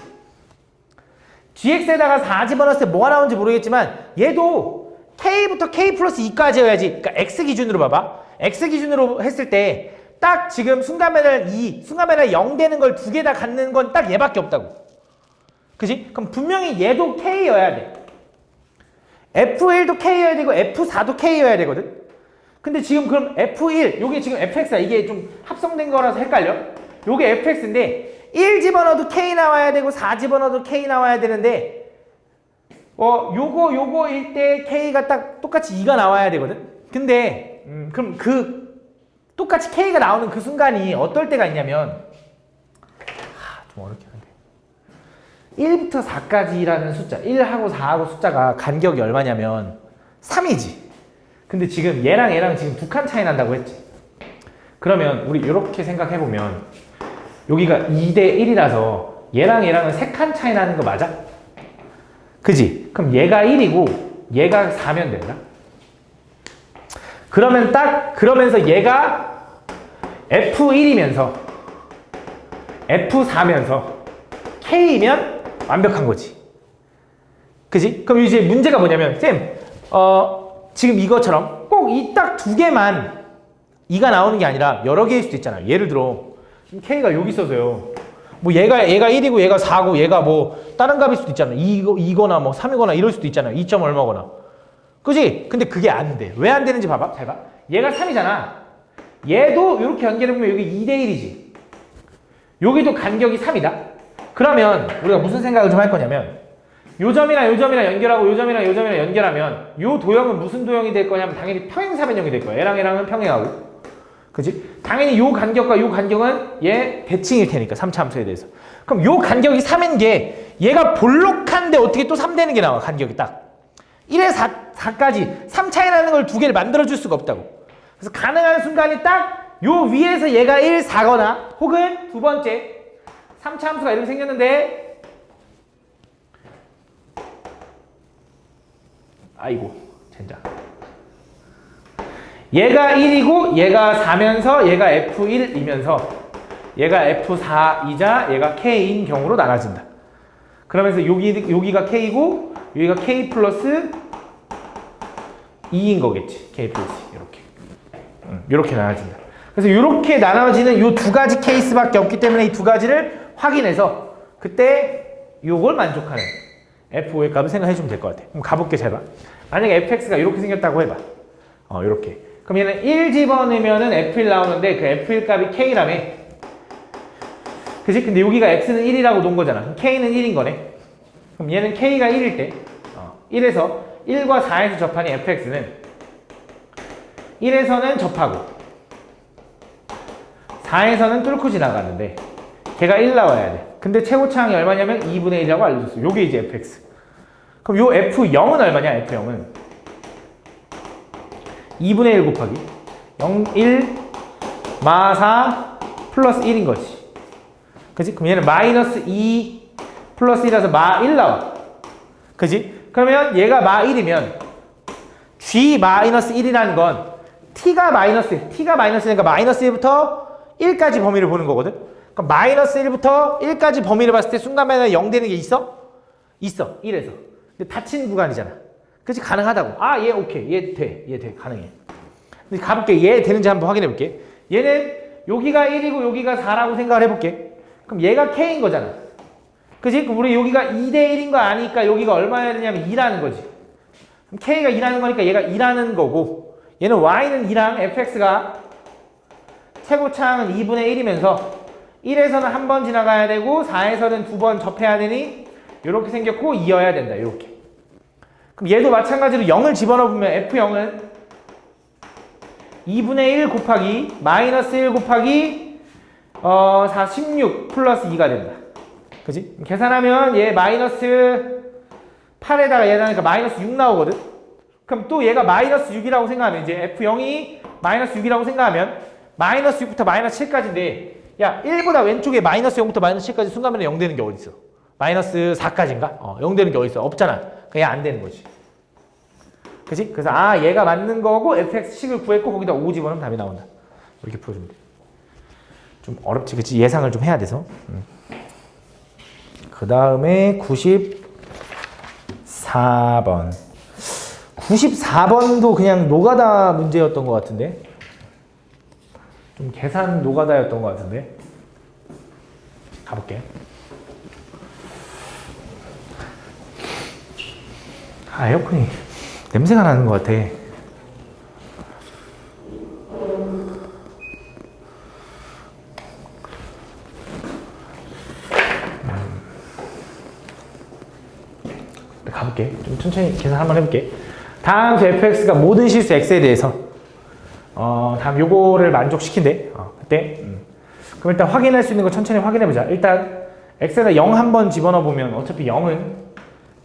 GX에다가 4 집어넣었을 때 뭐가 나오는지 모르겠지만 얘도 K부터 K 플러스 2까지여야지. 그러니까 X 기준으로 봐봐. X 기준으로 했을 때 딱 지금 순간배열 2, 순간배열 0 되는 걸 두 개 다 갖는 건 딱 얘밖에 없다고. 그지? 그럼 분명히 얘도 K여야 돼. F1도 K여야 되고 F4도 K여야 되거든. 근데 지금 그럼 F1, 요게 지금 fx야. 이게 좀 합성된 거라서 헷갈려. 요게 fx인데 1 집어넣어도 K 나와야 되고 4 집어넣어도 K 나와야 되는데 요거일 때 K가 딱 똑같이 2가 나와야 되거든. 근데 그럼 그 똑같이 K가 나오는 그 순간이 어떨 때가 있냐면 좀 어렵긴 한데 1부터 4까지라는 숫자 1하고 4하고 숫자가 간격이 얼마냐면 3이지. 근데 지금 얘랑 지금 2칸 차이 난다고 했지. 그러면 우리 이렇게 생각해보면 여기가 2대 1이라서 얘랑은 3칸 차이 나는 거 맞아? 그지? 그럼 얘가 1이고 얘가 4면 된다. 그러면서 얘가 F1이면서 F4면서 K면 완벽한 거지. 그지? 그럼 이제 문제가 뭐냐면 쌤, 지금 이것처럼 꼭 이 딱 두 개만 2가 나오는 게 아니라 여러 개일 수도 있잖아요. 예를 들어 K가 여기 있어서요. 뭐 얘가 1이고 얘가 4고 얘가 뭐 다른 값일 수도 있잖아요. 2거나 뭐 3이거나 이럴 수도 있잖아요. 2. 얼마거나. 그지? 근데 그게 안 돼. 왜 안 되는지 봐봐. 잘 봐. 얘가 3이잖아. 얘도 이렇게 연결해보면 여기 2대 1이지. 여기도 간격이 3이다. 그러면 우리가 무슨 생각을 좀 할 거냐면 요 점이랑 연결하고 요 점이랑 연결하면 요 도형은 무슨 도형이 될 거냐면 당연히 평행사변형이 될 거야. 얘랑은 평행하고. 그지? 당연히 요 간격과 요 간격은 얘 대칭일 테니까 3차 함수에 대해서. 그럼 요 간격이 3인 게 얘가 볼록한데 어떻게 또 3 되는 게 나와. 간격이 딱. 1에 4까지 3차이 나는 걸 두 개를 만들어줄 수가 없다고. 그래서 가능한 순간이 딱 요 위에서 얘가 1, 4거나 혹은 두 번째 3차 함수가 이렇게 생겼는데 아이고 젠장. 얘가 1이고 얘가 4면서 얘가 F1이면서 얘가 F4이자 얘가 K인 경우로 나눠진다. 그러면서 여기가 K고 여기가 K 플러스 2인 거겠지. K 플러스 2 이렇게 나눠진다. 그래서 이렇게 나눠지는 이 두 가지 케이스밖에 없기 때문에 이 두 가지를 확인해서 그때 요걸 만족하는 F5의 값을 생각해 주면 될 것 같아. 그럼 가볼게. 잘 봐. 만약에 fx가 이렇게 생겼다고 해봐. 이렇게. 그럼 얘는 1 집어넣으면은 F1 나오는데 그 F1 값이 K라며. 그치? 근데 여기가 X는 1이라고 놓은 거잖아. 그럼 K는 1인 거네. 그럼 얘는 K가 1일 때 1에서 1과 4에서 접하니 fx는 1에서는 접하고 4에서는 뚫고 지나가는데 걔가 1 나와야 돼. 근데 최고차항이 얼마냐면 2분의 1이라고 알려줬어. 요게 이제 fx. 그럼 요 F0은 얼마냐? F0은 2분의 1 곱하기 0, 1, 마 4 플러스 1인 거지. 그치? 그럼 얘는 마이너스 2 플러스 1이라서 마 1 나와. 그치? 그러면 얘가 마 1이면 G 마이너스 1이라는 건 T가 마이너스니까 마이너스 1부터 1까지 범위를 보는 거거든? 그럼 마이너스 1부터 1까지 범위를 봤을 때 순간마다 0 되는 게 있어? 있어. 1에서. 근데 닫힌 구간이잖아. 그치? 가능하다고. 얘 오케이. 얘 돼. 가능해. 근데 가볼게. 얘 되는지 한번 확인해 볼게. 얘는 여기가 1이고 여기가 4라고 생각을 해볼게. 그럼 얘가 K인 거잖아. 그치? 그럼 우리 여기가 2대 1인 거 아니까 여기가 얼마여야 되냐면 2라는 거지. 그럼 K가 2라는 거니까 얘가 2라는 거고 얘는 Y는 2랑 fx가 최고차항은 2분의 1이면서 1에서는 한 번 지나가야 되고 4에서는 두 번 접해야 되니 이렇게 생겼고 2여야 된다. 이렇게. 그럼 얘도 마찬가지로 0을 집어넣으면 F0은 2분의 1 곱하기 마이너스 1 곱하기 4, 16 플러스 2가 된다. 그지? 계산하면 얘 마이너스 8에다가 얘 나니까 마이너스 6 나오거든? 그럼 또 얘가 마이너스 6이라고 생각하면 이제 F0이 마이너스 6이라고 생각하면 마이너스 6부터 마이너스 7까지인데 야 1보다 왼쪽에 마이너스 0부터 마이너스 7까지 순간면에 0 되는 게 어디 있어? 마이너스 4까지인가? 0 되는 게 어디 있어? 없잖아. 그냥 안 되는 거지. 그치? 그래서 얘가 맞는 거고 fx식을 구했고 거기다 5 집어넣으면 답이 나온다. 이렇게 풀어주면 돼. 좀 어렵지, 그치? 예상을 좀 해야 돼서. 그 다음에 94번. 94번도 그냥 노가다 문제였던 것 같은데. 좀 계산 노가다였던 것 같은데. 가볼게. 에어컨이 냄새가 나는 것 같아. 가볼게. 좀 천천히 계산 한번 해볼게. 다음 fx가 모든 실수 x에 대해서 다음 요거를 만족시킨대. 그때 그럼 일단 확인할 수 있는 거 천천히 확인해보자. 일단 x에다 0 한번 집어넣어보면 어차피 0은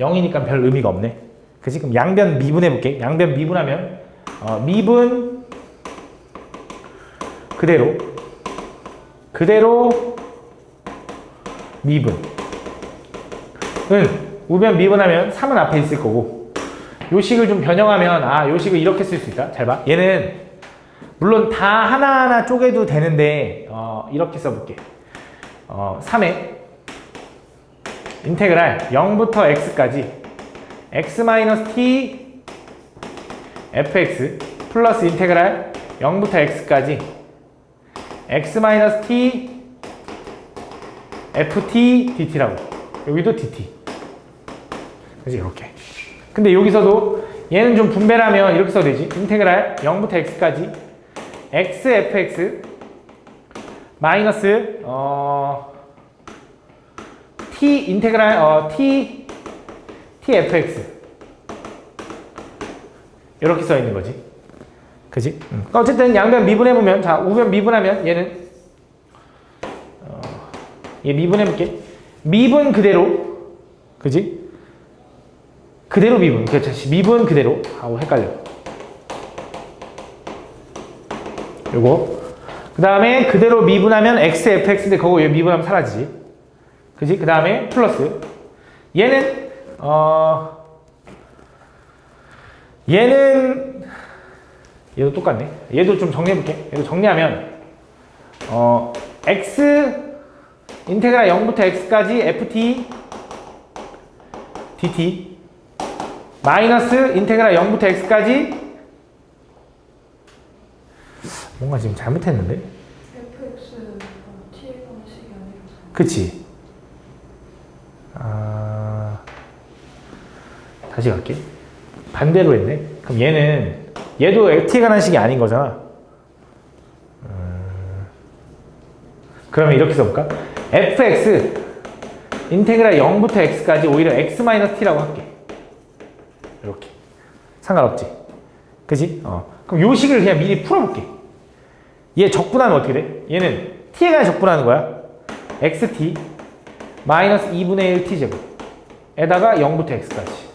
0이니까 별 의미가 없네. 그치? 그럼 양변 미분해볼게. 양변 미분하면 미분 그대로 미분 우변 미분하면 3은 앞에 있을 거고 요 식을 좀 변형하면 요 식을 이렇게 쓸 수 있다. 잘 봐. 얘는 물론 다 하나하나 쪼개도 되는데 이렇게 써볼게. 3에 인테그랄 0부터 x까지 x-t fx 플러스 인테그랄 0부터 x까지 x-t ft dt라고. 여기도 dt. 그치? 이렇게. 근데 여기서도 얘는 좀 분배를 하면 이렇게 써도 되지. 인테그랄 0부터 x까지 x fx 마이너스 t 인테그랄 t fx 이렇게 써 있는 거지. 그지? 어쨌든 양변 미분해보면, 자, 우변 미분하면 얘는 얘 미분해볼게. 미분 그대로, 그지? 그대로 미분. 그렇지. 미분 그대로. 헷갈려. 요거. 그 다음에 그대로 미분하면 x fx인데 그거 얘 미분하면 사라지지. 그지? 그 다음에 플러스. 얘는 얘도 똑같네. 얘도 좀 정리해볼게. 얘도 정리하면 x 인테그랄 0부터 x까지 ft dt 마이너스 인테그랄 0부터 x까지 뭔가 지금 잘못했는데? fx t의 방식이 아니라 그치? 다시 갈게. 반대로 했네. 그럼 얘도 t에 관한 식이 아닌 거잖아. 그러면 이렇게 써볼까? fx 인테그랄 0부터 x까지 오히려 x-t라고 할게. 이렇게. 상관없지? 그지? 그럼 요 식을 그냥 미리 풀어볼게. 얘 적분하면 어떻게 돼? 얘는 t에 관해 적분하는 거야. xt 마이너스 2분의 1 t제곱 에다가 0부터 x까지.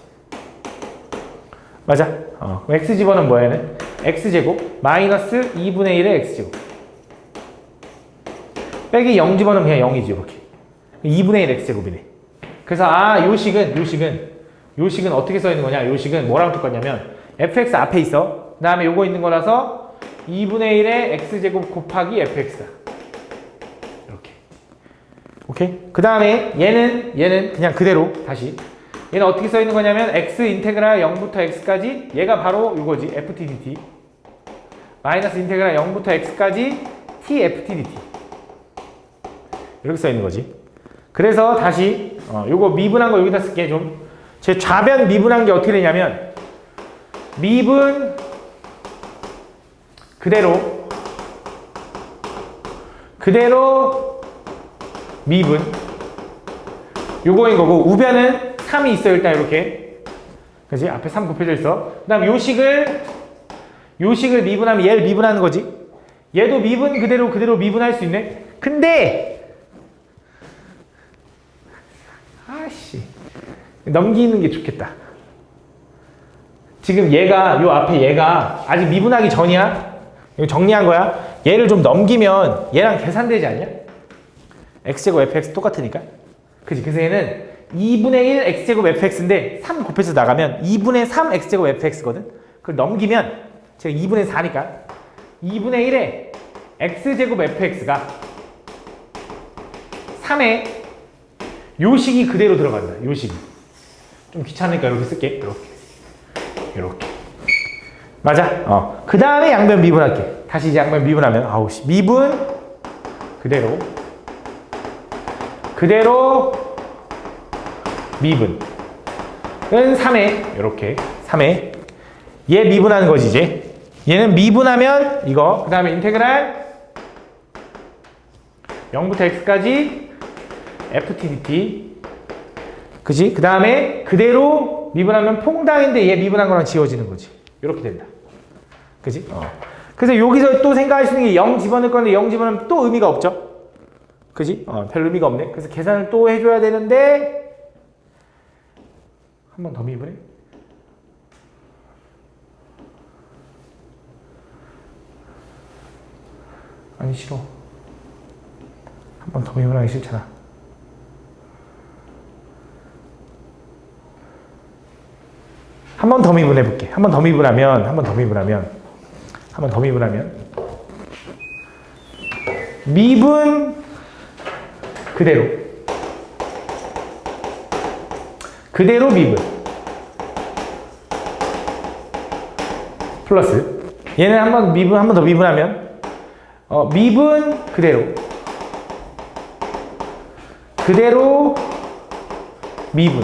맞아? 그럼 x 집어는 뭐야 얘는? x제곱 마이너스 2분의 1의 x제곱 빼기 0 집어는 그냥 0이지 이렇게. 2분의 1 x제곱이네. 그래서 요 식은 어떻게 써 있는 거냐? 요 식은 뭐랑 똑같냐면 fx 앞에 있어. 그 다음에 요거 있는 거라서 2분의 1의 x제곱 곱하기 fx다. 이렇게. 오케이? 그 다음에 얘는 그냥 그대로 다시. 얘는 어떻게 써 있는 거냐면 x 인테그랄 0부터 x까지 얘가 바로 요거지. ft dt 마이너스 인테그랄 0부터 x까지 t ft dt 이렇게 써 있는 거지. 그래서 다시 요거 미분한 거 여기다 쓸게. 좀 제 좌변 미분한 게 어떻게 되냐면 미분 그대로 미분 요거인 거고 우변은 3이 있어요. 일단 이렇게. 그치? 앞에 3 곱해져 있어. 그 다음 요 식을 미분하면 얘를 미분하는 거지. 얘도 미분 그대로 미분할 수 있네. 근데 넘기는 게 좋겠다. 지금 요 앞에 얘가 아직 미분하기 전이야. 이거 정리한 거야. 얘를 좀 넘기면 얘랑 계산되지 않냐? x제곱 fx 똑같으니까. 그치? 그래서 얘는 2분의 1 x제곱 fx인데 3 곱해서 나가면 2분의 3 x제곱 fx거든. 그걸 넘기면 제가 2분의 4니까 2분의 1에 x제곱 fx가 3에 요식이 그대로 들어간다. 요식이. 좀 귀찮으니까 이렇게 쓸게. 이렇게. 맞아? 그 다음에 양변 미분할게. 다시 이제 양변 미분하면 아우 씨. 미분 그대로 미분은 3에 이렇게 3에 얘 미분하는 거지 이제. 얘는 미분하면 이거. 그 다음에 인테그랄 0부터 x까지 ft dt. 그지? 그 다음에 그대로 미분하면 퐁당인데 얘 미분한 거랑 지워지는 거지. 이렇게 된다. 그지? 그래서 여기서 또 생각할 수 있는 게 0 집어넣을 건데 0 집어넣으면 또 의미가 없죠? 그지? 별 의미가 없네. 그래서 계산을 또 해줘야 되는데 한 번 더 미분해? 아니 싫어. 한 번 더 미분하기 싫잖아. 한 번 더 미분해 볼게. 한 번 더 미분하면 미분 그대로 미분 플러스 얘는 한 번 더 미분하면 미분 그대로 미분.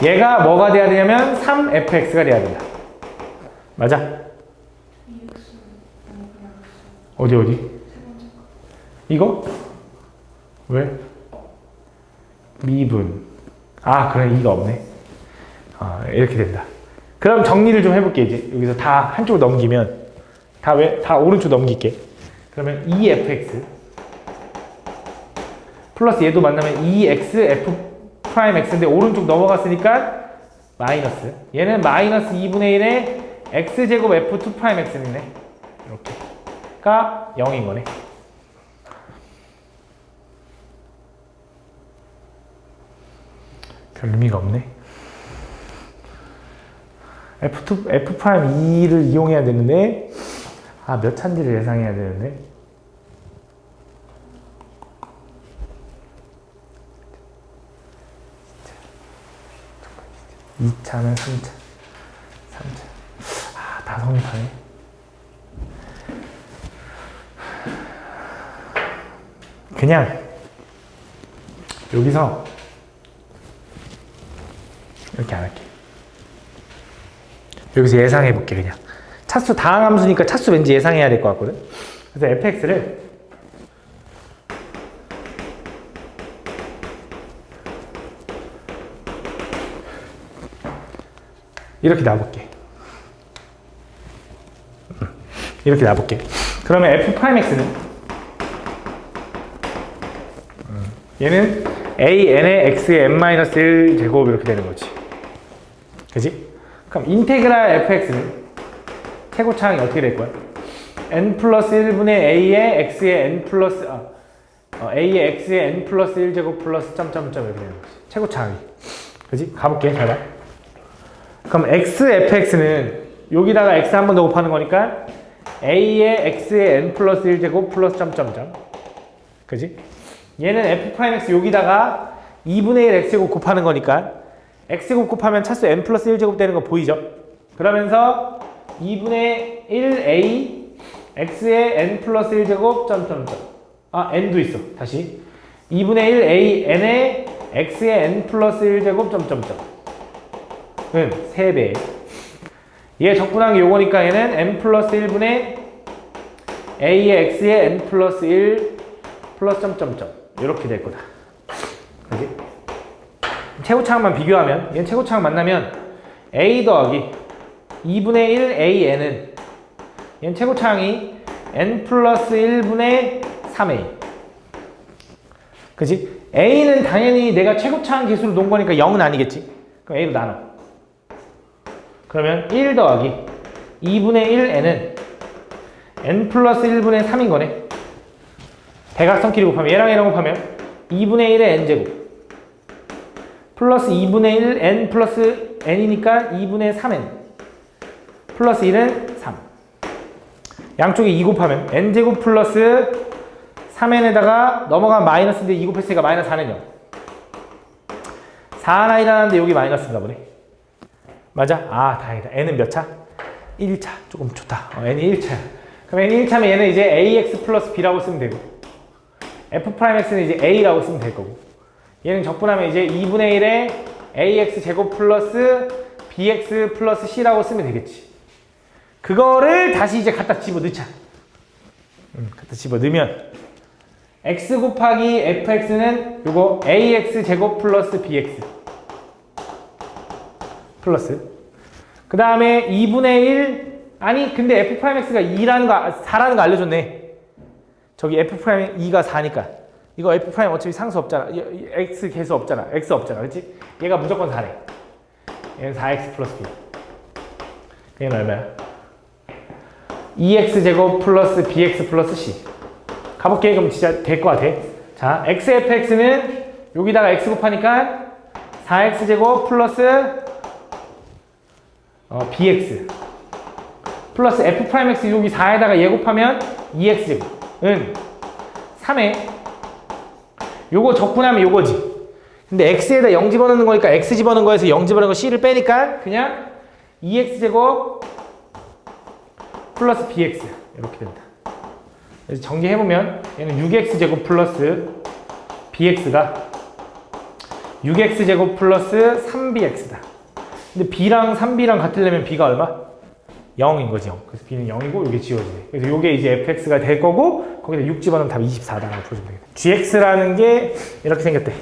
얘가 뭐가 돼야 되냐면 3fx가 돼야 된다. 맞아? 2x 어디? 세 번째 거. 이거? 왜? 미분. 그래 이가 없네. 이렇게 된다. 그럼 정리를 좀 해볼게. 이제 여기서 다 한쪽으로 넘기면 다 오른쪽 넘길게. 그러면 2fx 플러스 얘도 만나면 2x f 프라임 x인데 오른쪽 넘어갔으니까 마이너스. 얘는 마이너스 2분의 1에 x제곱 f2 프라임 x네. 이렇게가 0인 거네. 별 의미가 없네. f 프라임 2를 이용해야 되는데 몇 차인지를 예상해야 되는데 2차는 3차. 다 성립하네. 그냥 여기서 이렇게 안 할게. 여기서 예상해 볼게. 그냥 차수 다항함수니까 차수 왠지 예상해야 될 것 같거든. 그래서 fx를 이렇게 놔볼게. 그러면 f'x는 얘는 an의 x의 n-1 제곱 이렇게 되는 거지. 그지? 그럼 인테그랄 fx는 최고차항이 어떻게 될 거야? n 플러스 1분의 a의 x의 n 플러스 a의 x의 n 플러스 1 제곱 플러스 점점점 이렇게 되는 거지. 최고차항이. 그지? 가볼게. 잘 봐. 그럼 xfx는 여기다가 x 한 번 더 곱하는 거니까 a의 x의 n 플러스 1 제곱 플러스 점점점. 그지? 얘는 f'x 여기다가 2분의 1 x제곱 곱하는 거니까 x제곱 곱하면 차수 n 플러스 1 제곱 되는 거 보이죠? 그러면서 2분의 1a x의 n 플러스 1 제곱 점점점. n도 있어. 다시 2분의 1a n의 x의 n 플러스 1 제곱 점점점 은 3배. 얘 적분한 게 요거니까 얘는 n 플러스 1분의 a의 x의 n 플러스 1 플러스 점점점 이렇게 될 거다. 그지? 최고차항만 비교하면 얘는 최고차항 만나면 a 더하기 2분의 1 an은 얘는 최고차항이 n 플러스 1분의 3a. 그지? a는 당연히 내가 최고차항 개수로 놓은 거니까 0은 아니겠지? 그럼 a로 나눠. 그러면 1 더하기 2분의 1n은 n 플러스 1분의 3인 거네. 대각선끼리 곱하면 얘랑 얘랑 곱하면 2분의 1의 n제곱 플러스 2분의 1 n 플러스 n이니까 2분의 3n 플러스 1은 3. 양쪽에 2 곱하면 n제곱 플러스 3n에다가 넘어가면 마이너스인데 2 곱했으니까 마이너스 4는 0. 4 하나 일어나는데 여기 마이너스인가 보네. 맞아? 아 다행이다. n은 몇 차? 1차. 조금 좋다. n이 1차야. 그럼 n이 1차면 얘는 이제 ax 플러스 b라고 쓰면 되고 f'x는 이제 a라고 쓰면 될 거고 얘는 적분하면 이제 2분의 1에 ax 제곱 플러스 bx 플러스 c라고 쓰면 되겠지. 그거를 다시 이제 갖다 집어넣자. 갖다 집어넣으면 x 곱하기 fx는 요거 ax 제곱 플러스 bx 플러스 그 다음에 2분의 1 아니 근데 f'x가 2라는 거 4라는 거 알려줬네. 저기 f'2가 4니까 이거 f' 어차피 상수 없잖아. x 개수 없잖아. x 없잖아. 그렇지? 얘가 무조건 4네. 얘는 4x 플러스 b. 얘는 얼마야? 2x 제곱 플러스 bx 플러스 c. 가볼게. 그럼 진짜 될 것 같아. 자, xfx는 여기다가 x 곱하니까 4x 제곱 플러스 bx 플러스 f'x 여기 4에다가 얘 곱하면 2x 제곱은 3에 요거 적분하면 요거지. 근데 x에다 0 집어넣는 거니까 x 집어넣는 거에서 0 집어넣는 거 c를 빼니까 그냥 2x 제곱 플러스 bx 이렇게 된다. 그래서 정리해보면 얘는 6x 제곱 플러스 bx가 6x 제곱 플러스 3bx다. 근데 b랑 3b랑 같으려면 b가 얼마? 0인 거지. 0. 그래서 b는 0이고 이게 지워지네. 그래서 이게 이제 fx가 될 거고 거기다 6 집어넣으면 답 24다라고 풀어주면 되겠다. gx라는 게 이렇게 생겼대.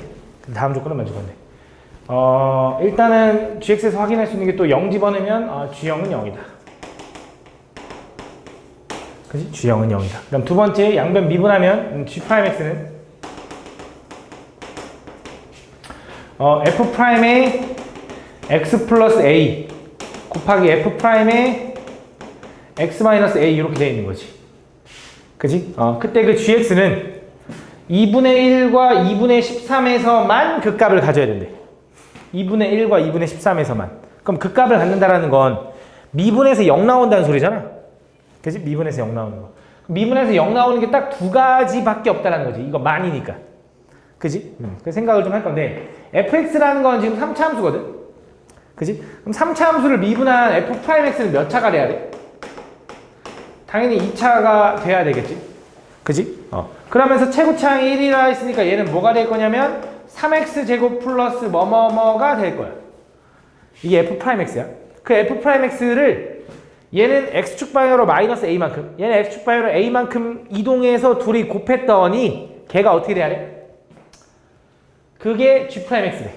다음 조건은 만족한데 일단은 gx에서 확인할 수 있는 게 또 0 집어넣으면 g0은 0이다. 그치? g0은 0이다. 그럼 두 번째 양변 미분하면 g'x는 f'의 x 플러스 a 곱하기 f'의 x 마이너스 a 이렇게 되어 있는 거지. 그지? 그때 그 gx는 2분의 1과 2분의 13에서만 그 값을 가져야 된대. 2분의 1과 2분의 13에서만. 그럼 그 값을 갖는다라는 건 미분에서 0 나온다는 소리잖아. 그지? 미분에서 0 나오는 거. 미분에서 0 나오는 게 딱 두 가지밖에 없다는 거지. 이거 만이니까. 그지? 그 생각을 좀 할 건데 fx라는 건 지금 3차 함수거든. 그지? 그럼 3차 함수를 미분한 f'x는 몇 차가 돼야 돼? 당연히 2차가 돼야 되겠지. 그지? 그러면서 최고차항이 1이라 했으니까 얘는 뭐가 될 거냐면 3x 제곱 플러스 뭐뭐뭐가 될 거야. 이게 f'x야. 그 f'x를 얘는 x축 방향으로 마이너스 a만큼, 얘는 x축 방향으로 a만큼 이동해서 둘이 곱했더니 걔가 어떻게 돼야 돼? 그게 g'x래.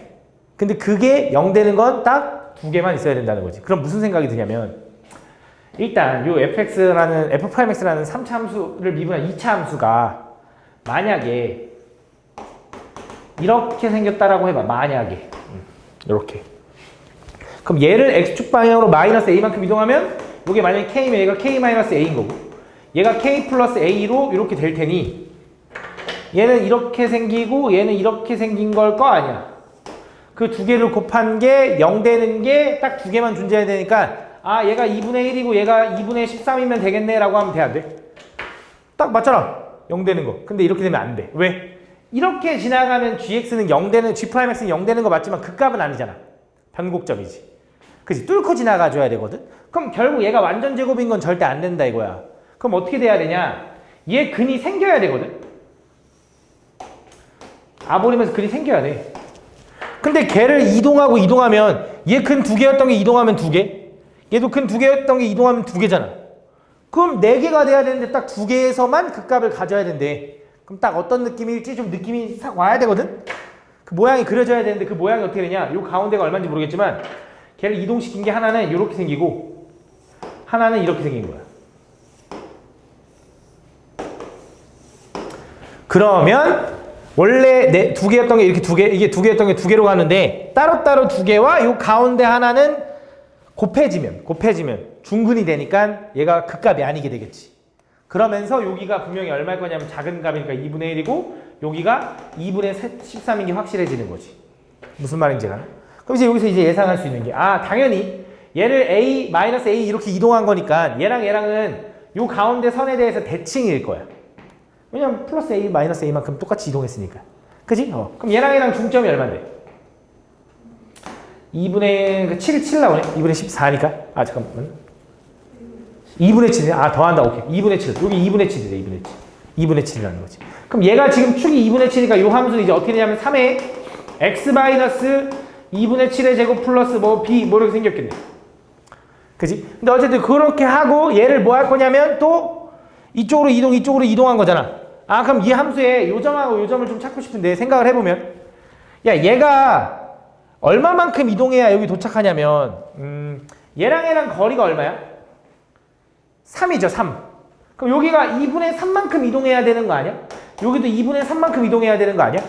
근데 그게 0 되는 건 딱 두 개만 있어야 된다는 거지. 그럼 무슨 생각이 드냐면 일단 요 fx라는 3차 함수를 미분한 2차 함수가 만약에 이렇게 생겼다라고 해봐. 만약에 이렇게. 그럼 얘를 x축 방향으로 마이너스 a만큼 이동하면 이게 만약에 k면 얘가 k 마이너스 a인 거고 얘가 k 플러스 a로 이렇게 될 테니 얘는 이렇게 생기고 얘는 이렇게 생긴 걸 거 아니야. 그 두 개를 곱한 게 0 되는 게 딱 두 개만 존재해야 되니까 얘가 2분의 1이고 얘가 2분의 13이면 되겠네 라고 하면 돼, 안 돼? 딱 맞잖아. 0 되는 거. 근데 이렇게 되면 안 돼. 왜? 이렇게 지나가면 gx는 0 되는, g'x는 0 되는 거 맞지만 그 값은 아니잖아. 변곡점이지. 그치? 뚫고 지나가줘야 되거든? 그럼 결국 얘가 완전 제곱인 건 절대 안 된다 이거야. 그럼 어떻게 돼야 되냐? 얘 근이 생겨야 되거든? 아버리면서 근이 생겨야 돼. 근데 걔를 이동하면 얘 근 두 개였던 게 이동하면 두 개? 얘도 근 두 개였던 게 이동하면 두 개잖아. 그럼 네 개가 돼야 되는데 딱 두 개에서만 그 값을 가져야 된대. 그럼 딱 어떤 느낌일지 좀 느낌이 싹 와야 되거든? 그 모양이 그려져야 되는데 그 모양이 어떻게 되냐? 요 가운데가 얼마인지 모르겠지만 걔를 이동시킨 게 하나는 이렇게 생기고 하나는 이렇게 생긴 거야. 그러면 원래 두 개였던 게 이렇게 두 개, 이게 두 개였던 게 두 개로 가는데 따로따로 두 개와 요 가운데 하나는 곱해지면 중근이 되니까 얘가 그 값이 아니게 되겠지. 그러면서 여기가 분명히 얼마일 거냐면 작은 값이니까 2분의 1이고 여기가 2분의 13인 게 확실해지는 거지. 무슨 말인지 알아? 그럼 이제 여기서 이제 예상할 수 있는 게 당연히 얘를 A, A 이렇게 이동한 거니까 얘랑은 요 가운데 선에 대해서 대칭일 거야. 왜냐면 플러스 A, A만큼 똑같이 이동했으니까. 그지? 그럼 얘랑 중점이 얼마인데? 2분의 7 나오네? 2분의 14니까? 잠깐만. 2분의 7이네? 더한다. 오케이. 2분의 7. 여기 2분의 7이래, 2분의 7. 2분의 7이라는 거지. 그럼 얘가 지금 축이 2분의 7이니까 요 함수는 이제 어떻게 되냐면 3에 x 2분의 7의 제곱 플러스 b 이렇게 생겼겠네. 그지? 근데 어쨌든 그렇게 하고 얘를 뭐 할 거냐면 또 이쪽으로 이동한 거잖아. 그럼 이 함수에 요 점하고 요 점을 좀 찾고 싶은데 생각을 해보면 얘가 얼마만큼 이동해야 여기 도착하냐면 얘랑 거리가 얼마야? 3이죠, 3. 그럼 여기가 2분의 3만큼 이동해야 되는 거 아니야? 여기도 2분의 3만큼 이동해야 되는 거 아니야?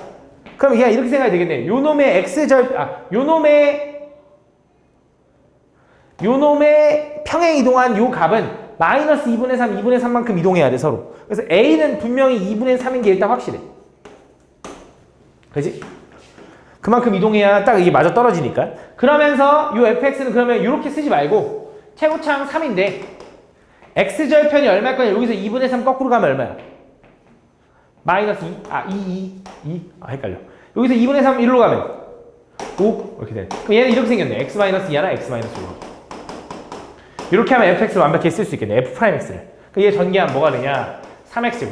그럼 얘가 이렇게 생각이 되겠네. 요 놈의 요 놈의 평행 이동한 요 값은 마이너스 2분의 3, 2분의 3만큼 이동해야 돼, 서로. 그래서 A는 분명히 2분의 3인 게 일단 확실해. 그지? 그만큼 이동해야 딱 이게 맞아 떨어지니까. 그러면서 요 fx는 그러면 이렇게 쓰지 말고 최고차항 3인데 x절편이 얼마일 거냐? 여기서 2분의 3 거꾸로 가면 얼마야? 마이너스 2. 헷갈려. 여기서 2분의 3 1로 가면 5 이렇게 돼. 그럼 얘는 이렇게 생겼네. x 마이너스 2 하나, x 마이너스 5. 이렇게 하면 fx를 완벽히 쓸 수 있겠네. f'x를. 얘 전개하면 뭐가 되냐? 3x고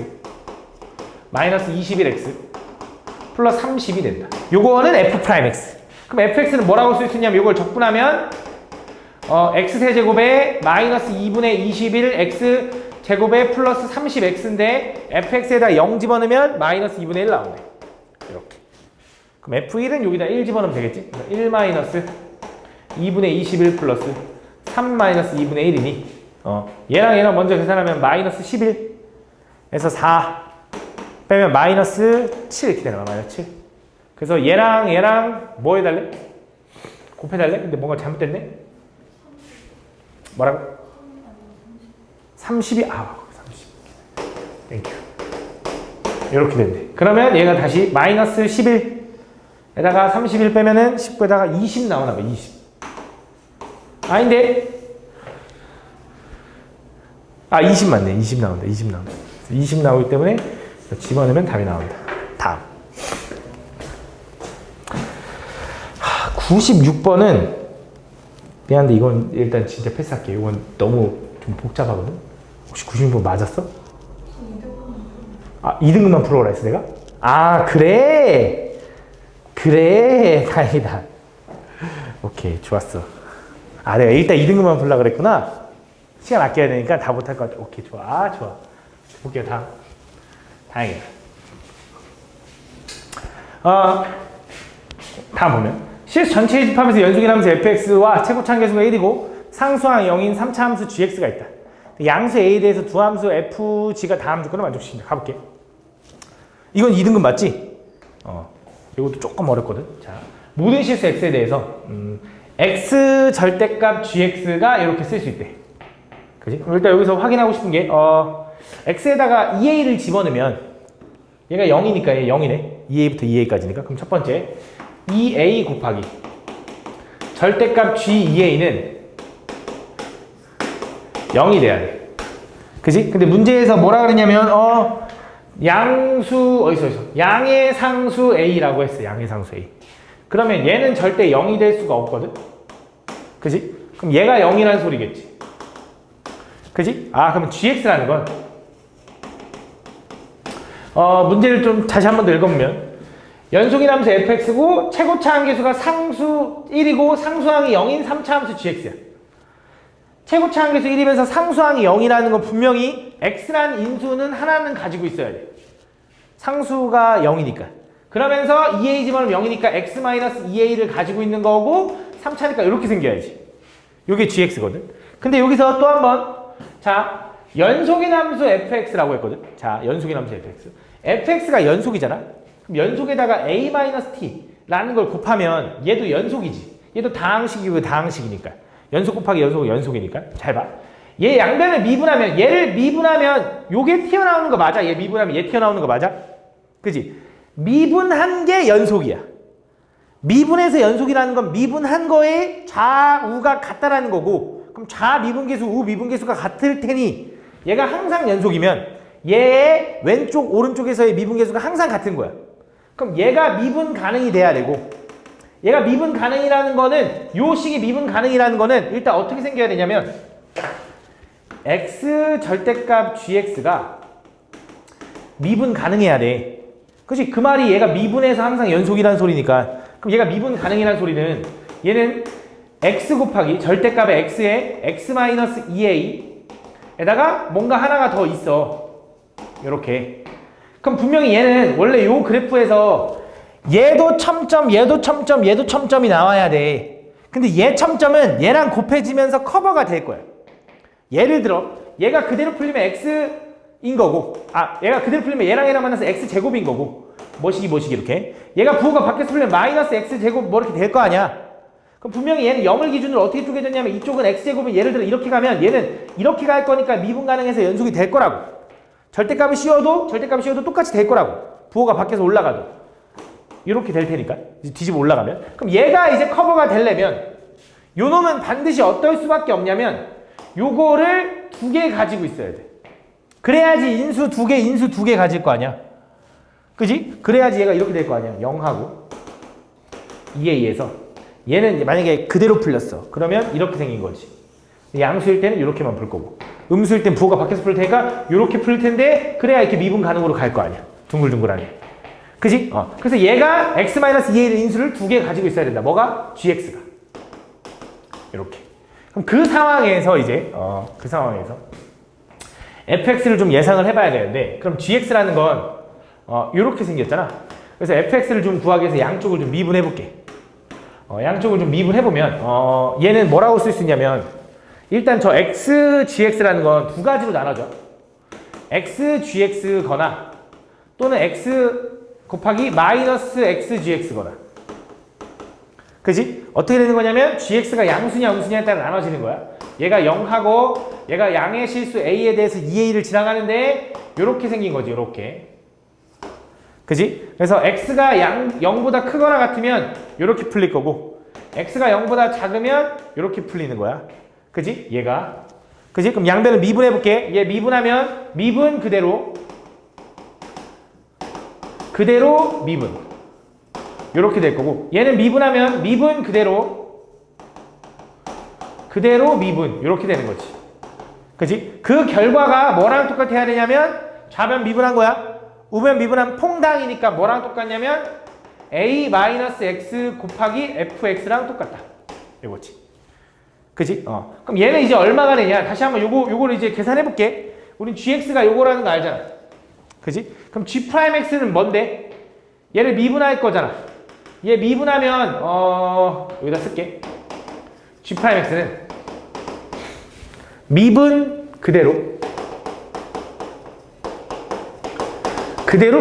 마이너스 21x 플러스 30이 된다. 요거는 f'x. 그럼 fx는 뭐라고 쓸 수 있냐면 요걸 적분하면 x세제곱에 마이너스 2분의 21 x제곱에 플러스 30x인데 fx에다 0 집어넣으면 마이너스 2분의 1 나오네. 이렇게. 그럼 f1은 여기다 1 집어넣으면 되겠지? 1 마이너스 2분의 21 플러스 3 마이너스 2분의 1이니 얘랑 먼저 계산하면 마이너스 11에서 4 빼면 마이너스 7 이렇게 되는 거야. 마이너스 7. 그래서 얘랑 뭐 해달래? 곱해달래? 근데 뭔가 잘못됐네? 뭐라고? 30이 30 땡큐 이렇게 된대. 그러면 얘가 다시 마이너스 11에다가 31 빼면은 19에다가 20 나오나 봐. 20 아닌데 20 맞네. 20 나온다. 20 나오기 때문에 집어넣으면 답이 나온다. 다음 96번은 미안한데 이건 일단 진짜 패스할게요. 이건 너무 좀 복잡하거든. 혹시 96번 맞았어? 2등급만 풀어오라 했어 내가? 그래 다행이다. 오케이 좋았어. 내가 일단 2등급만 풀라 그랬구나. 시간 아껴야 되니까 다 못할 것 같아. 오케이 좋아. 볼게요. 다행이다. 다음 보면 CS 전체에 집합해서 연속인 함수 fx와 최고차항 계수가 1이고 상수항 0인 3차 함수 gx가 있다. 양수 a에 대해서 두 함수 fg가 다음 조건을 만족시킨다. 가볼게. 이건 2등급 맞지? 이것도 조금 어렵거든. 자, 모든 실수 x에 대해서 x 절대값 gx가 이렇게 쓸 수 있대. 그지? 그럼 일단 여기서 확인하고 싶은 게 x에다가 2a를 집어넣으면 얘가 0이니까 얘 0이네. 2a부터 2a까지니까. 그럼 첫 번째 2a 곱하기 절대값 g2a는 0이 돼야 돼. 그지? 근데 문제에서 뭐라 그러냐면 양수 어디서 양의 상수 a라고 했어. 양의 상수 a. 그러면 얘는 절대 0이 될 수가 없거든. 그지? 그럼 얘가 0이라는 소리겠지. 그지? 그러면 gx라는 건 문제를 좀 다시 한 번 더 읽어보면 연속인 함수 fx고 최고차항 계수가 상수 1이고 상수항이 0인 3차 함수 gx야. 최고차항 계수 1이면서 상수항이 0이라는 건 분명히 x라는 인수는 하나는 가지고 있어야 돼. 상수가 0이니까. 그러면서 2a 집어넣으면 0이니까 x-2a를 가지고 있는 거고 3차니까 이렇게 생겨야지. 이게 gx거든. 근데 여기서 또 한번 자, 연속인 함수 fx라고 했거든. 자, 연속인 함수 fx. fx가 연속이잖아. 그럼 연속에다가 a-t라는 걸 곱하면 얘도 연속이지. 얘도 다항식이고 다항식이니까. 연속 곱하기 연속은 연속이니까. 잘 봐. 얘 양변을 미분하면 얘를 미분하면 요게 튀어나오는 거 맞아? 얘 미분하면 얘 튀어나오는 거 맞아? 그지? 미분한 게 연속이야. 미분해서 연속이라는 건 미분한 거에 좌우가 같다라는 거고, 그럼 좌 미분계수, 우 미분계수가 같을 테니 얘가 항상 연속이면 얘의 왼쪽 오른쪽에서의 미분계수가 항상 같은 거야. 그럼 얘가 미분 가능이 돼야 되고, 얘가 미분 가능이라는 거는, 요 식이 미분 가능이라는 거는 일단 어떻게 생겨야 되냐면 x 절대값 gx가 미분 가능해야 돼. 그치? 그 말이 얘가 미분해서 항상 연속이라는 소리니까. 그럼 얘가 미분 가능이라는 소리는 얘는 x 곱하기 절대값의 x에 x-2a에다가 뭔가 하나가 더 있어. 요렇게. 그럼 분명히 얘는 원래 요 그래프에서 얘도 첨점, 얘도 첨점, 얘도 첨점이 나와야 돼. 근데 얘 첨점은 얘랑 곱해지면서 커버가 될 거야. 예를 들어 얘가 그대로 풀리면 x인 거고, 얘가 그대로 풀리면 얘랑 얘랑 만나서 x제곱인 거고, 뭐시기 이렇게. 얘가 부호가 밖에서 풀리면 마이너스 x제곱 뭐 이렇게 될 거 아니야. 그럼 분명히 얘는 0을 기준으로 어떻게 쪼개졌냐면 이쪽은 x제곱은 예를 들어 이렇게 가면 얘는 이렇게 갈 거니까 미분 가능해서 연속이 될 거라고. 절대값을 씌워도 똑같이 될 거라고. 부호가 밖에서 올라가도 이렇게 될 테니까, 뒤집어 올라가면. 그럼 얘가 이제 커버가 되려면 요 놈은 반드시 어떨 수밖에 없냐면 요거를 두 개 가지고 있어야 돼. 그래야지 인수 두 개 가질 거 아니야. 그지? 그래야지 얘가 이렇게 될 거 아니야. 0하고 2a에서 얘는 이제 만약에 그대로 풀렸어. 그러면 이렇게 생긴 거지. 양수일 때는 이렇게만 풀 거고, 음수일 땐 부호가 밖에서 풀 테니까 이렇게 풀 텐데, 그래야 이렇게 미분 가능으로 갈 거 아니야. 둥글둥글하게. 그지? 그래서 얘가 x-2a의 인수를 두 개 가지고 있어야 된다. 뭐가? gx가. 이렇게. 그럼 그 상황에서 이제 그 상황에서 fx를 좀 예상을 해봐야 되는데, 그럼 gx라는 건 이렇게 생겼잖아. 그래서 fx를 좀 구하기 위해서 양쪽을 좀 미분해볼게. 양쪽을 좀 미분해보면 얘는 뭐라고 쓸 수 있냐면, 일단 저 x, gx라는 건 두 가지로 나눠져. x, gx거나 또는 x 곱하기 마이너스 x, gx거나. 그지? 어떻게 되는 거냐면 gx가 양수냐 음수냐에 따라 나눠지는 거야. 얘가 0하고 얘가 양의 실수 a에 대해서 2a를 지나가는데 요렇게 생긴 거지. 요렇게. 그지? 그래서 x가 0보다 크거나 같으면 요렇게 풀릴 거고, x가 0보다 작으면 요렇게 풀리는 거야. 그지? 얘가. 그지? 그럼 양변을 미분해 볼게. 얘 미분하면 미분 그대로 미분 요렇게 될 거고, 얘는 미분하면 미분 그대로 미분 요렇게 되는 거지. 그지? 그 결과가 뭐랑 똑같아야 되냐면, 좌변 미분한 거야. 우변 미분하면 퐁당이니까 뭐랑 똑같냐면 a-x 곱하기 fx랑 똑같다. 이거지. 그지? 그럼 얘는 이제 얼마가 되냐? 다시 한번 요거를 이제 계산해 볼게. 우린 gx가 요거라는 거 알잖아. 그지? 그럼 g'x는 뭔데? 얘를 미분할 거잖아. 얘 미분하면 여기다 쓸게. g'x는 미분 그대로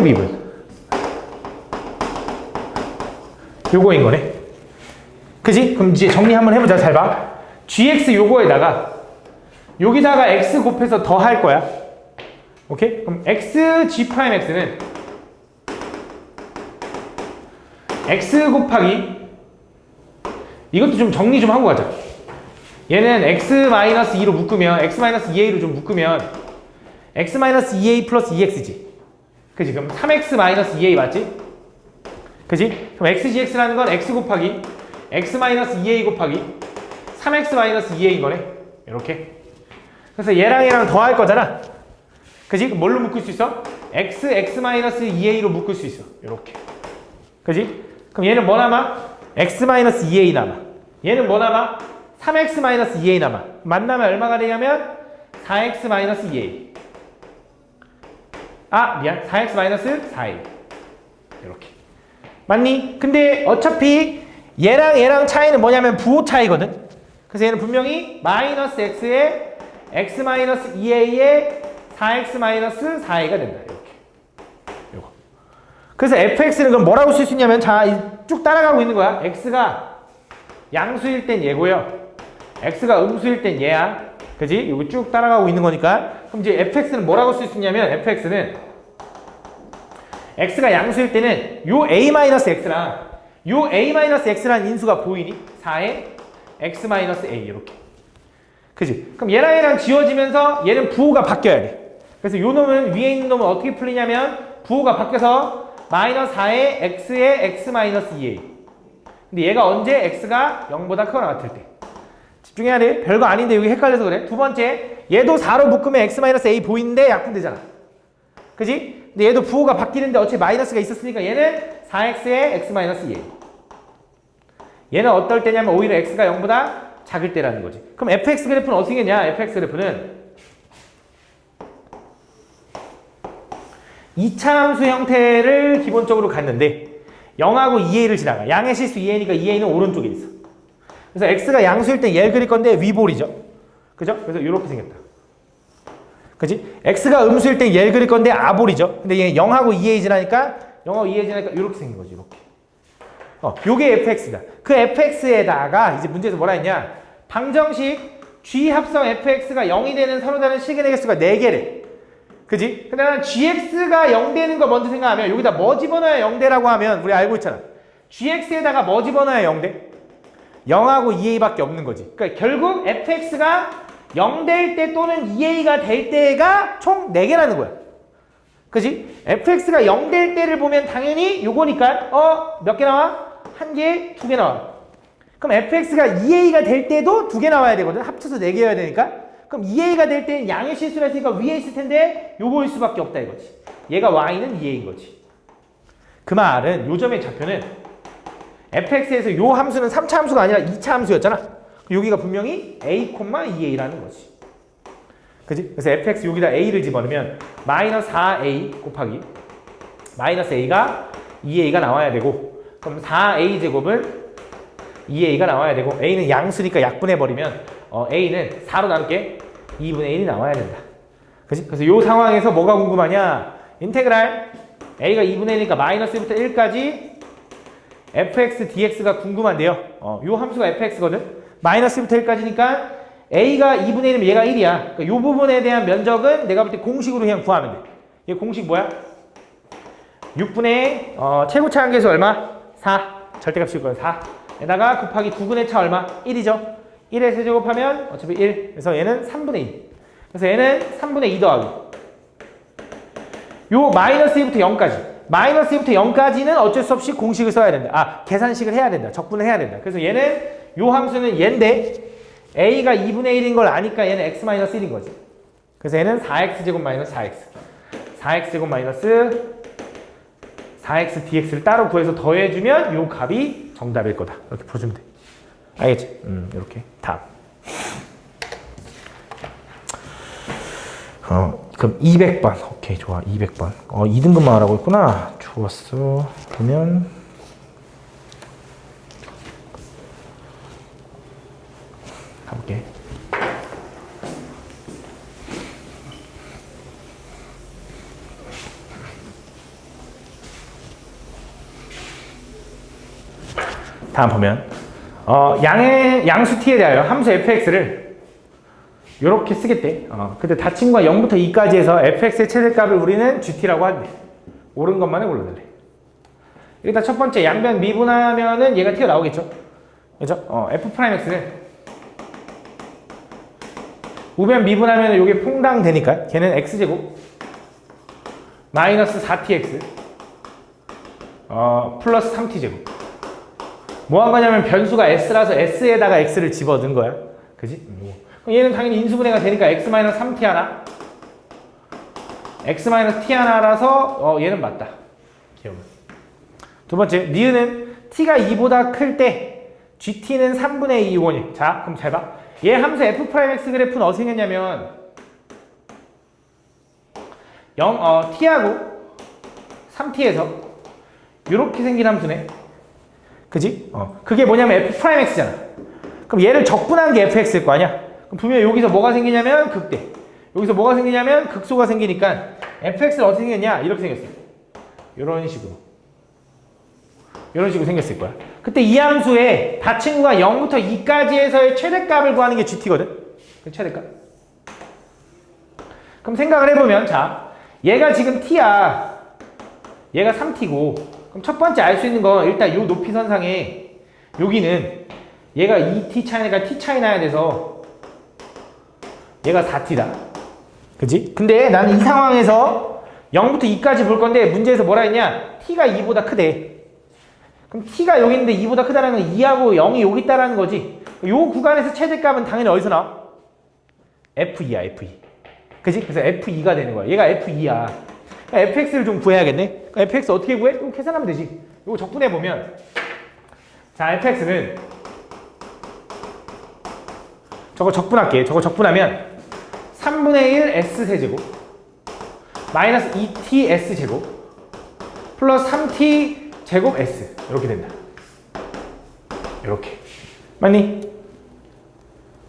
미분 요거인 거네. 그지? 그럼 이제 정리 한번 해보자. 잘 봐. gx 요거에다가 여기다가 x 곱해서 더 할 거야. 오케이? 그럼 x g'x는 x 곱하기, 이것도 좀 정리 좀 하고 가자. 얘는 x-2로 묶으면, x-2a로 좀 묶으면 x-2a 플러스 2x지. 그지? 그럼 3x-2a 맞지? 그지? 그럼 xgx라는 건 x 곱하기 x-2a 곱하기 3x-2a인 거네. 이렇게. 그래서 얘랑 더 할 거잖아. 그지? 그럼 뭘로 묶을 수 있어? x-2a로 묶을 수 있어. 이렇게. 그지? 그럼 얘는 뭐 남아? x-2a 남아. 얘는 뭐 남아? 3x-2a 남아. 만나면 얼마가 되냐면 4x-2a. 미안. 4x-4a. 이렇게. 맞니? 근데 어차피 얘랑 차이는 뭐냐면 부호 차이거든. 그래서 얘는 분명히 마이너스 x에 x-2a에 4x-4a가 된다. 이렇게. 요거. 그래서 fx는 그럼 뭐라고 쓸 수 있냐면, 자, 쭉 따라가고 있는 거야. x가 양수일 땐 얘고요. x가 음수일 땐 얘야. 그지? 여기 쭉 따라가고 있는 거니까. 그럼 이제 fx는 뭐라고 쓸 수 있냐면 fx는 x가 양수일 때는 요 a-x랑 요 a-x라는 인수가 보이니? 4에 x-a 이렇게. 그지? 그럼 얘랑 얘랑 지워지면서 얘는 부호가 바뀌어야 돼. 그래서 요 놈은 위에 있는 놈은 어떻게 풀리냐면 부호가 바뀌어서 마이너스 4에 x에 x-2a. 근데 얘가 언제 x가 0보다 크거나 같을 때. 집중해야 돼. 별거 아닌데 여기 헷갈려서 그래. 두 번째, 얘도 4로 묶으면 x-a 보이는데 약분되잖아. 그지? 근데 얘도 부호가 바뀌는데 어차피 마이너스가 있었으니까 얘는 4x에 x-2a. 얘는 어떨 때냐면 오히려 x가 0보다 작을 때라는 거지. 그럼 fx 그래프는 어떻게 생겼냐? fx 그래프는 2차 함수 형태를 기본적으로 갖는데 0하고 2a를 지나가. 양의 실수 2a니까 2a는 오른쪽에 있어. 그래서 x가 양수일 때 얘를 그릴 건데 위볼이죠. 그죠? 그래서 이렇게 생겼다. 그지? x가 음수일 때 얘를 그릴 건데 아볼이죠. 근데 얘 0하고 2a 지나니까 0하고 2a 지나니까 이렇게 생긴 거지. 이렇게. 요게 fx다. 그 fx에다가 이제 문제에서 뭐라 했냐? 방정식 g 합성 fx가 0이 되는 서로 다른 시그널 개수가 4개래. 그지? 근데 난 gx가 0 되는 거 먼저 생각하면 여기다 뭐 집어넣어야 0대라고 하면 우리 알고 있잖아. gx에다가 뭐 집어넣어야 0대? 0하고 2a밖에 없는 거지. 그러니까 결국 fx가 0 될 때 또는 2a가 될 때가 총 4개라는 거야. 그지? fx가 0 될 때를 보면 당연히 요거니까 몇 개 나와? 1개, 2개 나와. 그럼 fx가 2a가 될 때도 2개 나와야 되거든. 합쳐서 4개여야 되니까. 그럼 2a가 될 때는 양의 실수를 했으니까 위에 있을 텐데 요거일 수밖에 없다 이거지. 얘가 y는 2a인 거지. 그 말은 요점의 좌표는 fx에서 요 함수는 3차 함수가 아니라 2차 함수였잖아. 여기가 분명히 a, 2a라는 거지. 그지? 그래서 fx 여기다 a를 집어넣으면 마이너스 4a 곱하기 마이너스 a가 2a가 나와야 되고, 그럼 4a 제곱은 2a가 나와야 되고, a는 양수니까 약분해버리면 a는 4로 나눌게 2분의 1이 나와야 된다. 그지? 그래서 이 상황에서 뭐가 궁금하냐? 인테그랄 a가 2분의 1이니까 마이너스 1부터 1까지 fx dx가 궁금한데요. 이 함수가 fx거든. 마이너스 1부터 1까지니까 a가 2분의 1이면 얘가 1이야. 그러니까 이 부분에 대한 면적은 내가 볼 때 공식으로 그냥 구하면 돼. 얘 공식 뭐야? 6분의 최고차 한계수 얼마? 4. 절대값일 거야. 4. 에다가 곱하기 9분의 차 얼마? 1이죠. 1에 세제곱하면 어차피 1. 그래서 얘는 3분의 2. 그래서 얘는 3분의 2 더하기. 요 마이너스 2부터 0까지. 마이너스 2부터 0까지는 어쩔 수 없이 공식을 써야 된다. 계산식을 해야 된다. 적분을 해야 된다. 그래서 얘는 요 함수는 얘인데 a가 2분의 1인 걸 아니까 얘는 x-1인 거지. 그래서 얘는 4x제곱 마이너스 4x. 4x제곱 마이너스 4x dx를 따로 구해서 더해주면 요 값이 정답일 거다. 이렇게 풀어주면 돼. 알겠지? 이렇게. 다음. 그럼 200번. 오케이, 좋아. 200번. 2등급만 하라고 했구나. 좋았어. 그러면 가볼게. 다음 보면 양수 t에 대하여 함수 fx를 이렇게 쓰겠대. 근데 닫힌과 0부터 2까지 해서 fx의 최대값을 우리는 gt라고 한대. 옳은 것만을 골라달래. 일단 첫 번째 양변 미분하면은 얘가 튀어나오겠죠. 그죠? f'x는 우변 미분하면 이게 퐁당 되니까 걔는 x제곱 마이너스 4tx 플러스 3t제곱. 뭐 한 거냐면 변수가 s라서 s에다가 x를 집어넣은 거야. 그지? 그럼 얘는 당연히 인수분해가 되니까 x-3t 하나 x-t 하나라서 얘는 맞다. 기억은. 두 번째, 니은은 t가 2보다 클 때 gt는 3분의 2 원이. 자, 그럼 잘 봐. 얘 함수 f'x 그래프는 어떻게 생겼냐면 t하고 3t에서 이렇게 생긴 함수네. 그지? 그게 뭐냐면 f'x잖아. 그럼 얘를 적분한 게 fx일 거 아니야? 그럼 분명히 여기서 뭐가 생기냐면 극대. 여기서 뭐가 생기냐면 극소가 생기니까 fx는 어떻게 생겼냐? 이렇게 생겼어. 이런 식으로. 이런 식으로 생겼을 거야. 그때 이 함수에 닫힌 구가 0부터 2까지 해서의 최대값을 구하는 게 gt거든. 그 최대값. 그럼 생각을 해보면 자 얘가 지금 t야. 얘가 3t고 그럼 첫 번째 알 수 있는 건 일단 요 높이선상에 여기는 얘가 2t 차이니까 t 차이 나야 돼서 얘가 4t다. 그지? 근데 나는 이 상황에서 0부터 2까지 볼 건데 문제에서 뭐라 했냐? t가 2보다 크대. 그럼 t가 여기 있는데 2보다 크다는 건 2하고 0이 여기 있다라는 거지. 요 구간에서 최대값은 당연히 어디서 나와? F2야, F2. 그지? 그래서 F2가 되는 거야. 얘가 F2야. fx를 좀 구해야겠네. fx 어떻게 구해? 이거 계산하면 되지. 이거 적분해보면 자, fx는 저거 적분할게. 저거 적분하면 3분의 1 s세제곱 마이너스 2t s제곱 플러스 3t 제곱 s 이렇게 된다. 이렇게 맞니?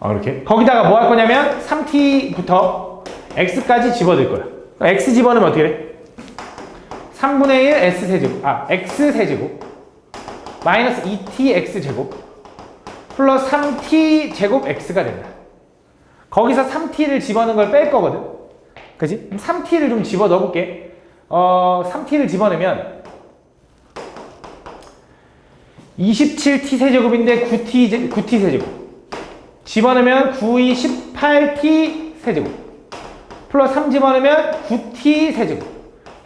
이렇게 거기다가 뭐 할 거냐면 3t부터 x까지 집어넣을 거야. x 집어넣으면 어떻게 돼? 3분의 1 s세제곱 x세제곱 마이너스 2t x제곱 플러스 3t 제곱 x가 된다. 거기서 3t를 집어넣은 걸 뺄 거거든. 그지? 3t를 좀 집어넣어 볼게. 3t를 집어넣으면 27t 세제곱인데 9t 세제곱 집어넣으면 9이 18t 세제곱 플러스 3 집어넣으면 9t 세제곱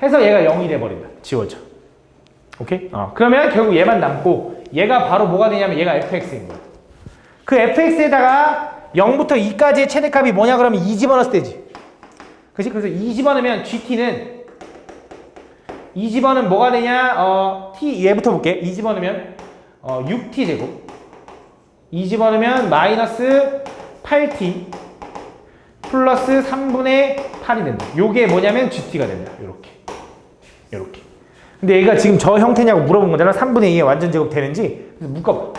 해서 얘가 0이 돼버린다. 지워져. 오케이? 그러면 결국 얘만 남고 얘가 바로 뭐가 되냐면 얘가 fx인 거야. 그 fx에다가 0부터 2까지의 최대값이 뭐냐 그러면 2 집어넣었을 때지. 그치? 그래서 2 집어넣으면 gt는 2 집어넣으면 뭐가 되냐? t 얘부터 볼게. 2 집어넣으면 6t 제곱 2 집어넣으면 마이너스 8t 플러스 3분의 8이 된다. 요게 뭐냐면 gt가 된다. 요렇게. 근데 얘가 지금 저 형태냐고 물어본 거잖아. 3분의 2에 완전 제곱 되는지. 그래서 묶어봐.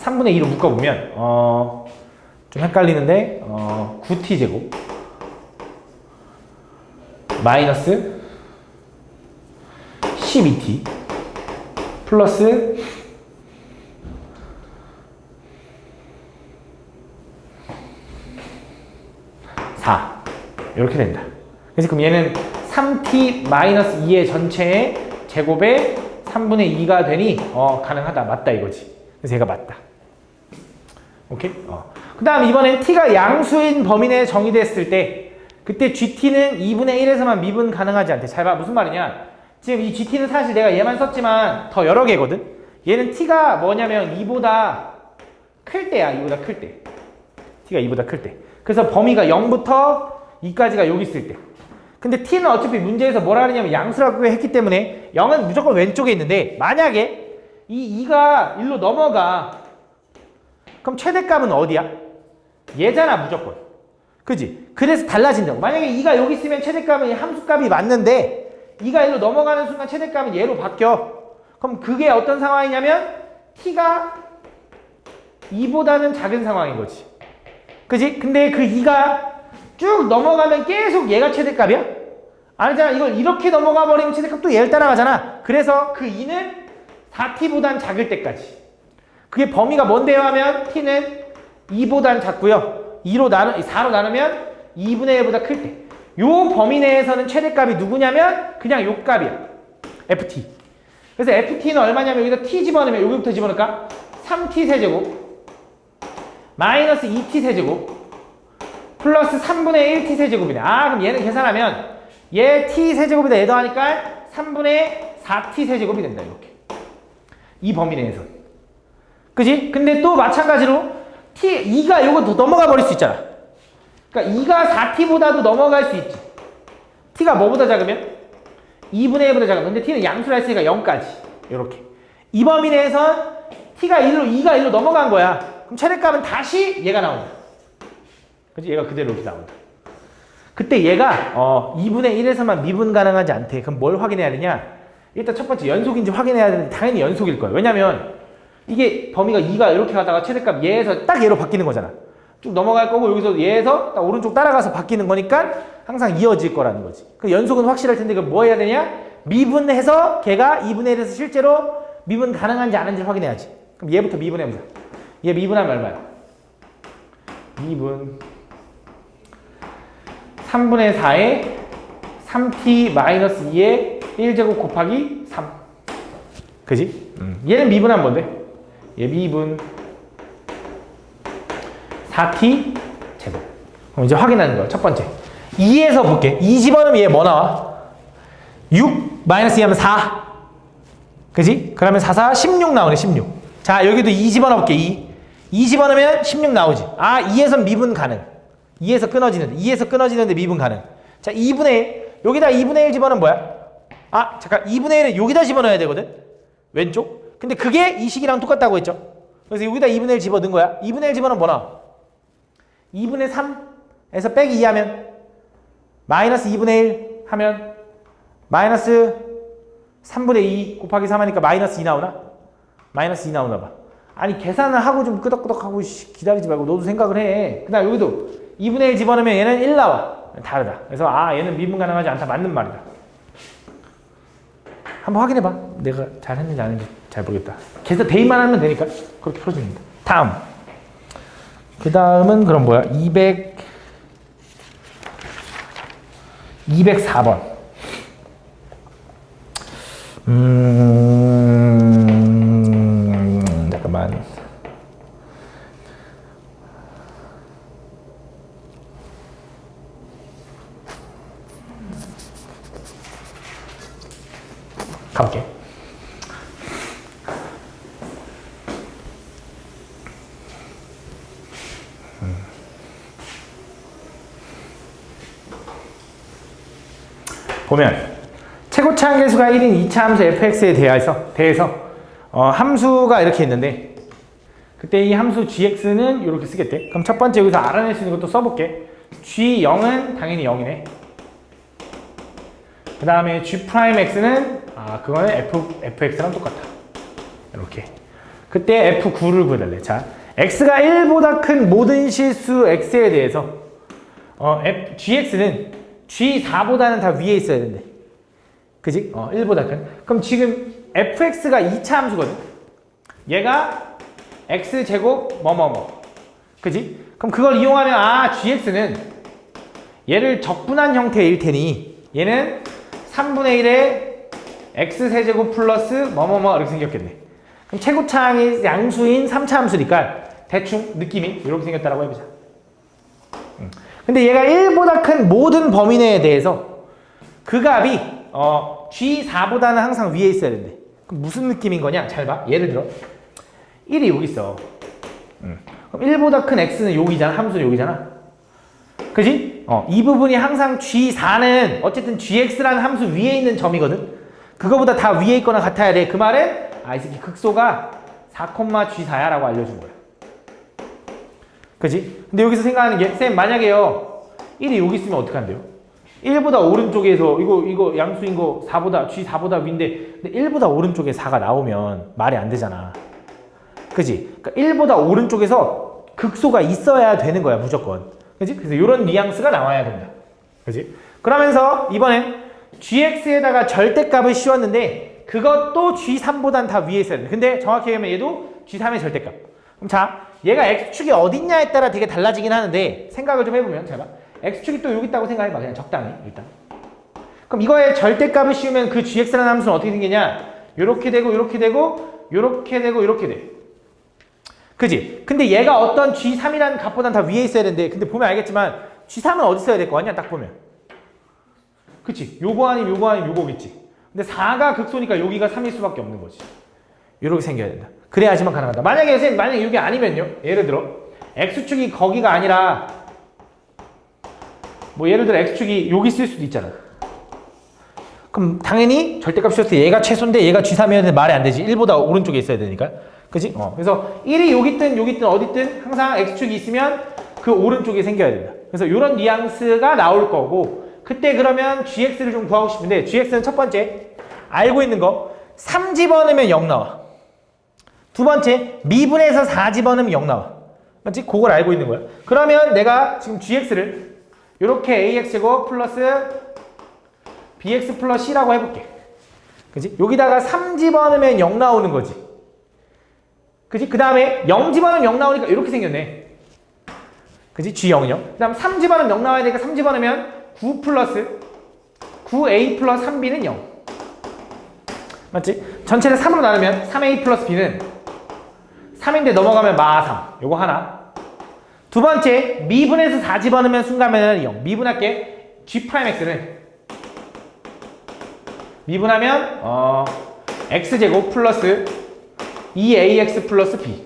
3분의 2로 묶어보면 좀 헷갈리는데 9t 제곱 마이너스 12t 플러스 4 이렇게 된다. 그래서 그럼 얘는 3t 마이너스 2의 전체의 제곱에 3분의 2가 되니 가능하다. 맞다 이거지. 그래서 얘가 맞다. 오케이? 그 다음 이번엔 t가 양수인 범위 내에 정의됐을 때 그때 gt는 2분의 1에서만 미분 가능하지 않대. 잘 봐. 무슨 말이냐? 지금 이 gt는 사실 내가 얘만 썼지만 더 여러 개거든? 얘는 t가 뭐냐면 2보다 클 때야. 2보다 클 때. t가 2보다 클 때. 그래서 범위가 0부터 2까지가 여기 있을 때. 근데 t는 어차피 문제에서 뭐라 하느냐면 양수라고 했기 때문에 0은 무조건 왼쪽에 있는데 만약에 이 2가 1로 넘어가 그럼 최대값은 어디야? 얘잖아 무조건. 그지? 그래서 달라진다고. 만약에 2가 여기 있으면 최대값은 이 함수값이 맞는데 2가 1로 넘어가는 순간 최대값은 얘로 바뀌어. 그럼 그게 어떤 상황이냐면 t가 2보다는 작은 상황인 거지. 그지? 근데 그 2가 쭉 넘어가면 계속 얘가 최대값이야? 아니잖아. 이걸 이렇게 넘어가 버리면 최대값도 얘를 따라가잖아. 그래서 그 2는 4t보단 작을 때까지. 그게 범위가 뭔데요 하면 t는 2보단 작고요. 4로 나누면 2분의 1보다 클 때. 요 범위 내에서는 최대값이 누구냐면 그냥 요 값이야. ft. 그래서 ft는 얼마냐면 여기다 t 집어넣으면 여기부터 집어넣을까? 3t 세제곱 마이너스 2t 세제곱 플러스 3분의 1t 세제곱이네. 그럼 얘는 계산하면 얘 t 세제곱에다 얘 더하니까 3분의 4t 세제곱이 된다. 이렇게. 이 범위 내에서. 그지? 근데 또 마찬가지로 t 2가 요거 더 넘어가 버릴 수 있잖아. 그러니까 2가 4t보다도 넘어갈 수 있지. t가 뭐보다 작으면? 2분의 1보다 작으면. 근데 t는 양수라 했으니까 0까지. 이렇게. 이 범위 내에선 t가 2가 1로 넘어간 거야. 그럼 최대값은 다시 얘가 나온다. 그치? 얘가 그대로 이렇게 나온다. 그때 얘가 2분의 1에서만 미분 가능하지 않대. 그럼 뭘 확인해야 되냐? 일단 첫 번째 연속인지 확인해야 되는데 당연히 연속일 거야. 왜냐면 이게 범위가 2가 이렇게 가다가 최대값 얘에서 딱 얘로 바뀌는 거잖아. 쭉 넘어갈 거고 여기서 얘에서 딱 오른쪽 따라가서 바뀌는 거니까 항상 이어질 거라는 거지. 그 연속은 확실할 텐데 그럼 뭐 해야 되냐? 미분해서 걔가 2분의 1에서 실제로 미분 가능한지 안 하는지 확인해야지. 그럼 얘부터 미분해보자. 얘 미분하면 얼마야? 미분 3분의 4에 3t 마이너스 2에 1제곱 곱하기 3. 그지? 얘는 미분하면 뭔데? 얘 미분 4t 제곱. 그럼 이제 확인하는 거야. 첫 번째. 2에서 볼게. 2 집어넣으면 얘 뭐 나와? 6 마이너스 2 하면 4. 그지? 그러면 4, 4, 16 나오네, 16. 자, 여기도 2 집어넣을게, 2. 2 집어넣으면 16 나오지. 아, 2에서 미분 가능. 2에서 끊어지는데 미분 가능. 자, 2분의 1. 여기다 2분의 1 집어넣으면 뭐야? 아, 잠깐. 2분의 1은 여기다 집어넣어야 되거든? 왼쪽. 근데 그게 이 식이랑 똑같다고 했죠? 그래서 여기다 2분의 1 집어넣은 거야. 2분의 1 집어넣으면 뭐 나와? 2분의 3에서 빼기 2 하면 마이너스 2분의 1 하면 마이너스 3분의 2 곱하기 3 하니까 마이너스 2 나오나? 마이너스 2 나오나 봐. 아니 계산을 하고 좀 끄덕끄덕 하고 기다리지 말고 너도 생각을 해. 그 다음 여기도 2분의 1 집어넣으면 얘는 1 나와. 다르다. 그래서 아 얘는 미분 가능하지 않다. 맞는 말이다. 한번 확인해봐. 내가 잘했는지 안 했는지 잘 모르겠다. 계산 대입만 하면 되니까 그렇게 풀어줍니다. 다음. 그 다음은 그럼 뭐야? 204번. 잠깐만. 가볼게. 보면 최고차 함계수가 1인 2차 함수 fx에 대해서 함수가 이렇게 있는데 그때 이 함수 gx는 이렇게 쓰겠대. 그럼 첫 번째 여기서 알아낼 수 있는 것도 써볼게. g0은 당연히 0이네. 그 다음에 g'x는 그거는 fx랑 똑같아. 이렇게. 그때 f9를 구해달래. 자, x가 1보다 큰 모든 실수 x에 대해서 gx는 g4보다는 다 위에 있어야 된대. 그지? 1보다 큰. 그럼 지금 fx가 2차 함수거든. 얘가 x제곱 뭐뭐뭐. 그지? 그럼 그걸 이용하면 gx는 얘를 적분한 형태일 테니 얘는 3분의 1에 x세제곱 플러스 뭐뭐뭐 이렇게 생겼겠네. 그럼 최고차항이 양수인 3차 함수니까 대충 느낌이 이렇게 생겼다라고 해보자. 근데 얘가 1보다 큰 모든 범위 내에 대해서 그 값이 G4보다는 항상 위에 있어야 된대. 그럼 무슨 느낌인 거냐? 잘 봐. 예를 들어 1이 여기 있어. 그럼 1보다 큰 x는 여기잖아. 함수는 여기잖아. 그지? 이 부분이 항상 G4는 어쨌든 GX라는 함수 위에 있는 점이거든. 그거보다 다 위에 있거나 같아야 돼. 그 말은 이 새끼 극소가 4,G4야 라고 알려준 거야. 그지? 근데 여기서 생각하는 게 쌤 만약에요 1이 여기 있으면 어떻게 한대요? 1보다 오른쪽에서 이거 양수인 거 4보다 G4보다 위인데 근데 1보다 오른쪽에 4가 나오면 말이 안 되잖아. 그지? 그러니까 1보다 오른쪽에서 극소가 있어야 되는 거야 무조건. 그지? 그래서 이런 뉘앙스가 나와야 된다. 그지? 그러면서 이번엔 gx에다가 절대값을 씌웠는데 그것도 g3보단 다 위에 있어야 돼. 근데 정확히 얘기하면 얘도 g3의 절대값. 그럼 자, 얘가 x축이 어딨냐에 따라 되게 달라지긴 하는데 생각을 좀 해보면 잘 봐. x축이 또 여기 있다고 생각해봐. 그냥 적당히 일단. 그럼 이거에 절대값을 씌우면 그 gx라는 함수는 어떻게 생기냐? 요렇게 되고 요렇게 되고 요렇게 되고 요렇게 돼. 그지? 근데 얘가 어떤 g3이라는 값보단 다 위에 있어야 되는데 근데 보면 알겠지만 g3은 어디 있어야 될 거 아니야? 딱 보면. 그치? 요거 아니면 요거 아니면 요거겠지. 근데 4가 극소니까 여기가 3일 수밖에 없는 거지. 이렇게 생겨야 된다. 그래야지만 가능하다. 만약에 선생님 만약에 이게 아니면요. 예를 들어 x축이 거기가 아니라 뭐 예를 들어 x축이 여기 있을 수도 있잖아. 그럼 당연히 절대값 씌웠을 때 얘가 최소인데 얘가 g3이어야 되는데 말이 안 되지. 1보다 오른쪽에 있어야 되니까. 그지? 그래서 1이 여기 있든 어디든 항상 x축이 있으면 그 오른쪽에 생겨야 된다. 그래서 이런 뉘앙스가 나올 거고 그때 그러면 gx를 좀 구하고 싶은데 gx는 첫 번째 알고 있는 거 3 집어넣으면 0 나와. 두 번째 미분에서 4 집어넣으면 0 나와. 맞지? 그걸 알고 있는 거야. 그러면 내가 지금 gx를 이렇게 ax제곱 플러스 bx 플러스 c라고 해볼게. 그지? 여기다가 3 집어넣으면 0 나오는 거지. 그지? 그 다음에 0 집어넣으면 0 나오니까 이렇게 생겼네. 그지? G0은요. 그 다음 3 집어넣으면 0 나와야 되니까 3 집어넣으면 9 플러스 9a 플러스 3b는 0. 맞지? 전체를 3으로 나누면 3a 플러스 b는 3인데 넘어가면 마 3. 요거 하나. 두 번째, 미분에서 4 집어넣으면 순간면은 0. 미분할게. g'x는 미분하면 x제곱 플러스 2ax 플러스 b.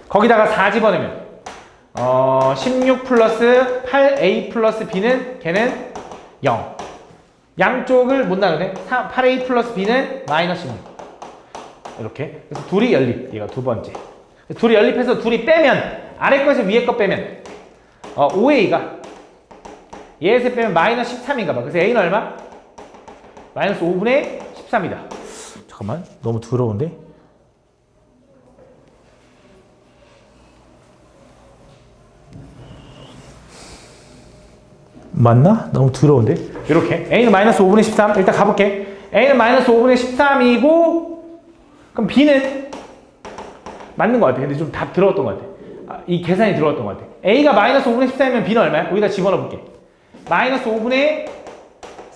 거기다가 4 집어넣으면 16 플러스 8a 플러스 b는 걔는 0. 양쪽을 못 나누네. 8a 플러스 b는 마이너스 16. 이렇게. 그래서 둘이 연립. 얘가 두 번째. 둘이 연립해서 둘이 빼면 아래 거에서 위에 거 빼면 5a가 얘에서 빼면 마이너스 13인가 봐. 그래서 a는 얼마? 마이너스 5분의 13이다. 잠깐만. 너무 더러운데? 맞나? 너무 더러운데? 이렇게 a는 마이너스 5분의 13. 일단 가볼게. a는 마이너스 5분의 13이고 그럼 b는 맞는 것 같아. 근데 좀 답 들어갔던 것 같아. 이 계산이 들어갔던 것 같아. a가 마이너스 5분의 13이면 b는 얼마야? 여기다 집어넣어 볼게. 마이너스 5분의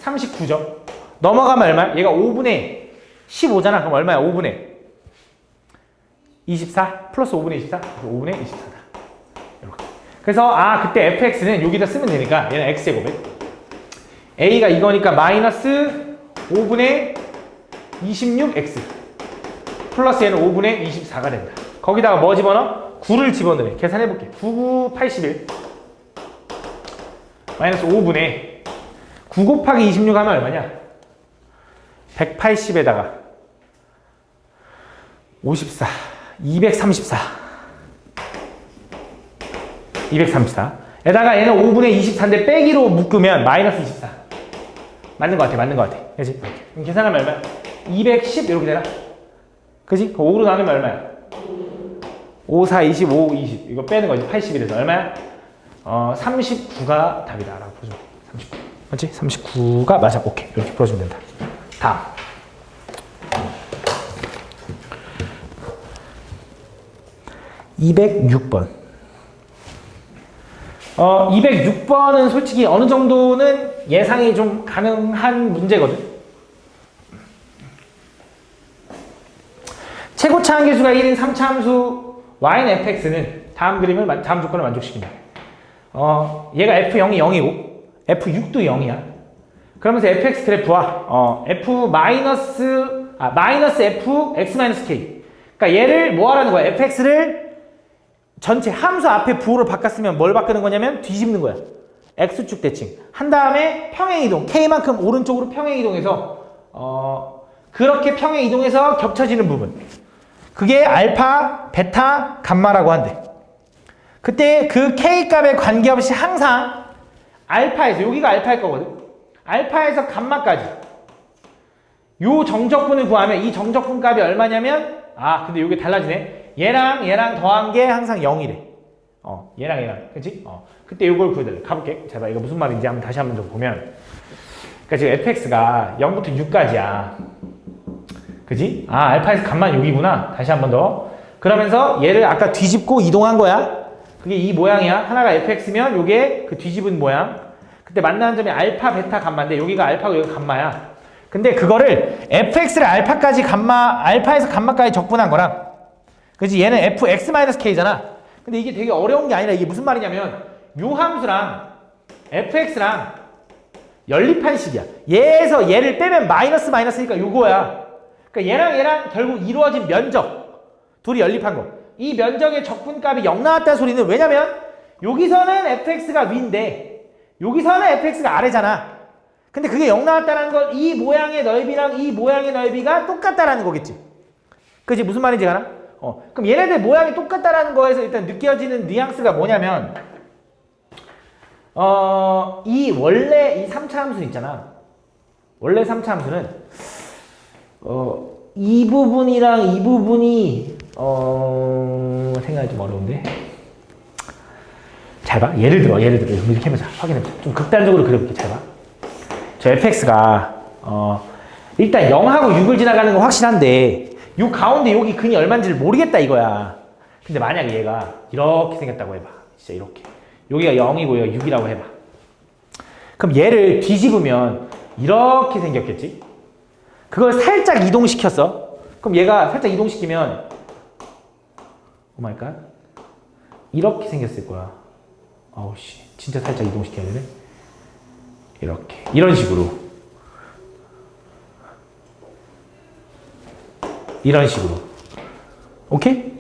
39죠. 넘어가면 얼마야? 얘가 5분의 15잖아. 그럼 얼마야? 5분의 24 플러스 5분의 24. 5분의 24다. 이렇게. 그래서 그때 fx는 여기다 쓰면 되니까 얘는 x제곱에 a가 이거니까 마이너스 5분의 26x 플러스 얘는 5분의 24가 된다. 거기다가 뭐 집어넣어? 9를 집어넣으래. 계산해볼게. 9, 9, 81 마이너스 5분의 9 곱하기 26 하면 얼마냐? 180에다가 54 234 234 에다가 얘는 5분의 24인데 빼기로 묶으면 마이너스 24 맞는 것 같아. 맞는 것 같아. 그치? 그럼 계산하면 얼마야? 210 이렇게 되나? 그치? 5로 나누면 얼마야? 5, 4, 25, 20 이거 빼는 거지. 81에서 얼마야? 39가 답이다 라고 풀어주면 돼. 39 맞지? 39가 맞아. 오케이. 이렇게 풀어주면 된다. 다음 206번 206번은 솔직히 어느 정도는 예상이 좀 가능한 문제거든. 최고차 한계수가 1인 3차 함수 y는 fx는 다음 조건을 만족시킨다. 얘가 f0이 0이고 f6도 0이야. 그러면서 fx 그래프와 마이너스 f x k. 그러니까 얘를 뭐 하라는 거야? fx를 전체 함수 앞에 부호를 바꿨으면 뭘 바꾸는 거냐면 뒤집는 거야. x축 대칭. 한 다음에 평행 이동. k만큼 오른쪽으로 평행 이동해서 그렇게 평행 이동해서 겹쳐지는 부분. 그게 알파, 베타, 감마라고 한대. 그때 그 k 값에 관계없이 항상 알파에서 여기가 알파일 거거든. 알파에서 감마까지 요 정적분을 구하면 이 정적분 값이 얼마냐면 근데 이게 달라지네. 얘랑 더한 게 항상 0이래. 얘랑 그치? 그때 이걸 구해달래. 가볼게. 자, 이거 무슨 말인지 한번 다시 한번 좀 보면. 그러니까 지금 fx가 0부터 6까지야. 그지? 알파에서 감만 여기구나. 다시 한번 더. 그러면서 얘를 아까 뒤집고 이동한 거야. 그게 이 모양이야. 하나가 fx면 요게 그 뒤집은 모양. 그때 만나는 점이 알파, 베타, 감마인데 여기가 알파고 여기가 감마야. 근데 그거를 fx를 알파에서 감마까지 적분한 거랑 그치? 얘는 fx-k잖아. 근데 이게 되게 어려운 게 아니라 이게 무슨 말이냐면 요 함수랑 fx랑 연립한 식이야. 얘에서 얘를 빼면 마이너스니까 요거야. 그러니까 얘랑 결국 이루어진 면적 둘이 연립한 거. 이 면적의 적분값이 0 나왔다는 소리는 왜냐면 여기서는 fx가 위인데 여기서는 fx가 아래잖아. 근데 그게 0 나왔다는 건 이 모양의 넓이랑 이 모양의 넓이가 똑같다라는 거겠지. 그치? 무슨 말인지 알아? 그럼 얘네들 모양이 똑같다라는 거에서 일단 느껴지는 뉘앙스가 뭐냐면 원래 이 3차 함수 있잖아. 원래 3차 함수는 이 부분이랑 이 부분이 생각이 좀 어려운데 잘 봐. 예를 들어 이렇게 해보자. 확인해보자. 좀 극단적으로 그려볼게. 잘 봐. 저 fx가 일단 0하고 6을 지나가는 건 확실한데 요 가운데 여기 근이 얼마인지를 모르겠다 이거야. 근데 만약에 얘가 이렇게 생겼다고 해봐. 진짜 이렇게. 여기가 0이고 여기가 6이라고 해봐. 그럼 얘를 뒤집으면 이렇게 생겼겠지? 그걸 살짝 이동시켰어. 그럼 얘가 살짝 이동시키면 오마이갓 이렇게 생겼을 거야. 아우 씨, 진짜 살짝 이동시켜야 되네. 이렇게 이런 식으로 오케이?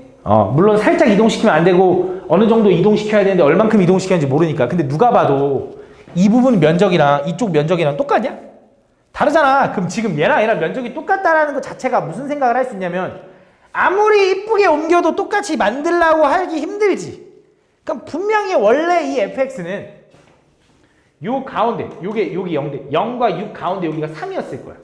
물론 살짝 이동시키면 안 되고 어느 정도 이동시켜야 되는데 얼만큼 이동시켜야 하는지 모르니까. 근데 누가 봐도 이 부분 면적이랑 이쪽 면적이랑 똑같냐? 다르잖아. 그럼 지금 얘랑 면적이 똑같다라는 것 자체가 무슨 생각을 할 수 있냐면 아무리 이쁘게 옮겨도 똑같이 만들려고 하기 힘들지. 그럼 분명히 원래 이 fx는 요 가운데 여기 0과 6 가운데 여기가 3이었을 거야.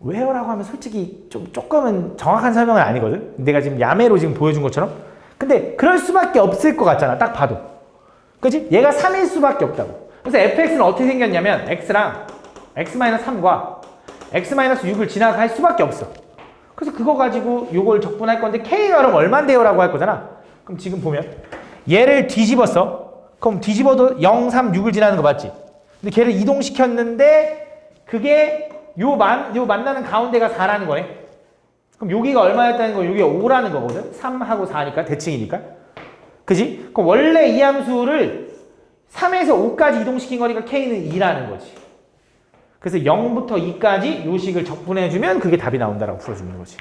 왜요라고 하면 솔직히 조금은 정확한 설명은 아니거든. 내가 지금 야매로 지금 보여준 것처럼. 근데 그럴 수밖에 없을 것 같잖아. 딱 봐도. 그치? 얘가 3일 수밖에 없다고. 그래서 fx는 어떻게 생겼냐면 x랑 x-3과 x-6을 지나갈 수밖에 없어. 그래서 그거 가지고 요걸 적분할 건데 k가 그럼 얼만데요? 라고 할 거잖아. 그럼 지금 보면 얘를 뒤집었어. 그럼 뒤집어도 0, 3, 6을 지나는 거 맞지? 근데 걔를 이동시켰는데 그게 요 만나는 가운데가 4라는 거네. 그럼 여기가 얼마였다는 거, 여기가 5라는 거거든. 3하고 4니까 대칭이니까. 그지? 그럼 원래 이 함수를 3에서 5까지 이동시킨 거니까 k는 2라는 거지. 그래서 0부터 2까지 요 식을 적분해주면 그게 답이 나온다라고 풀어주는 거지.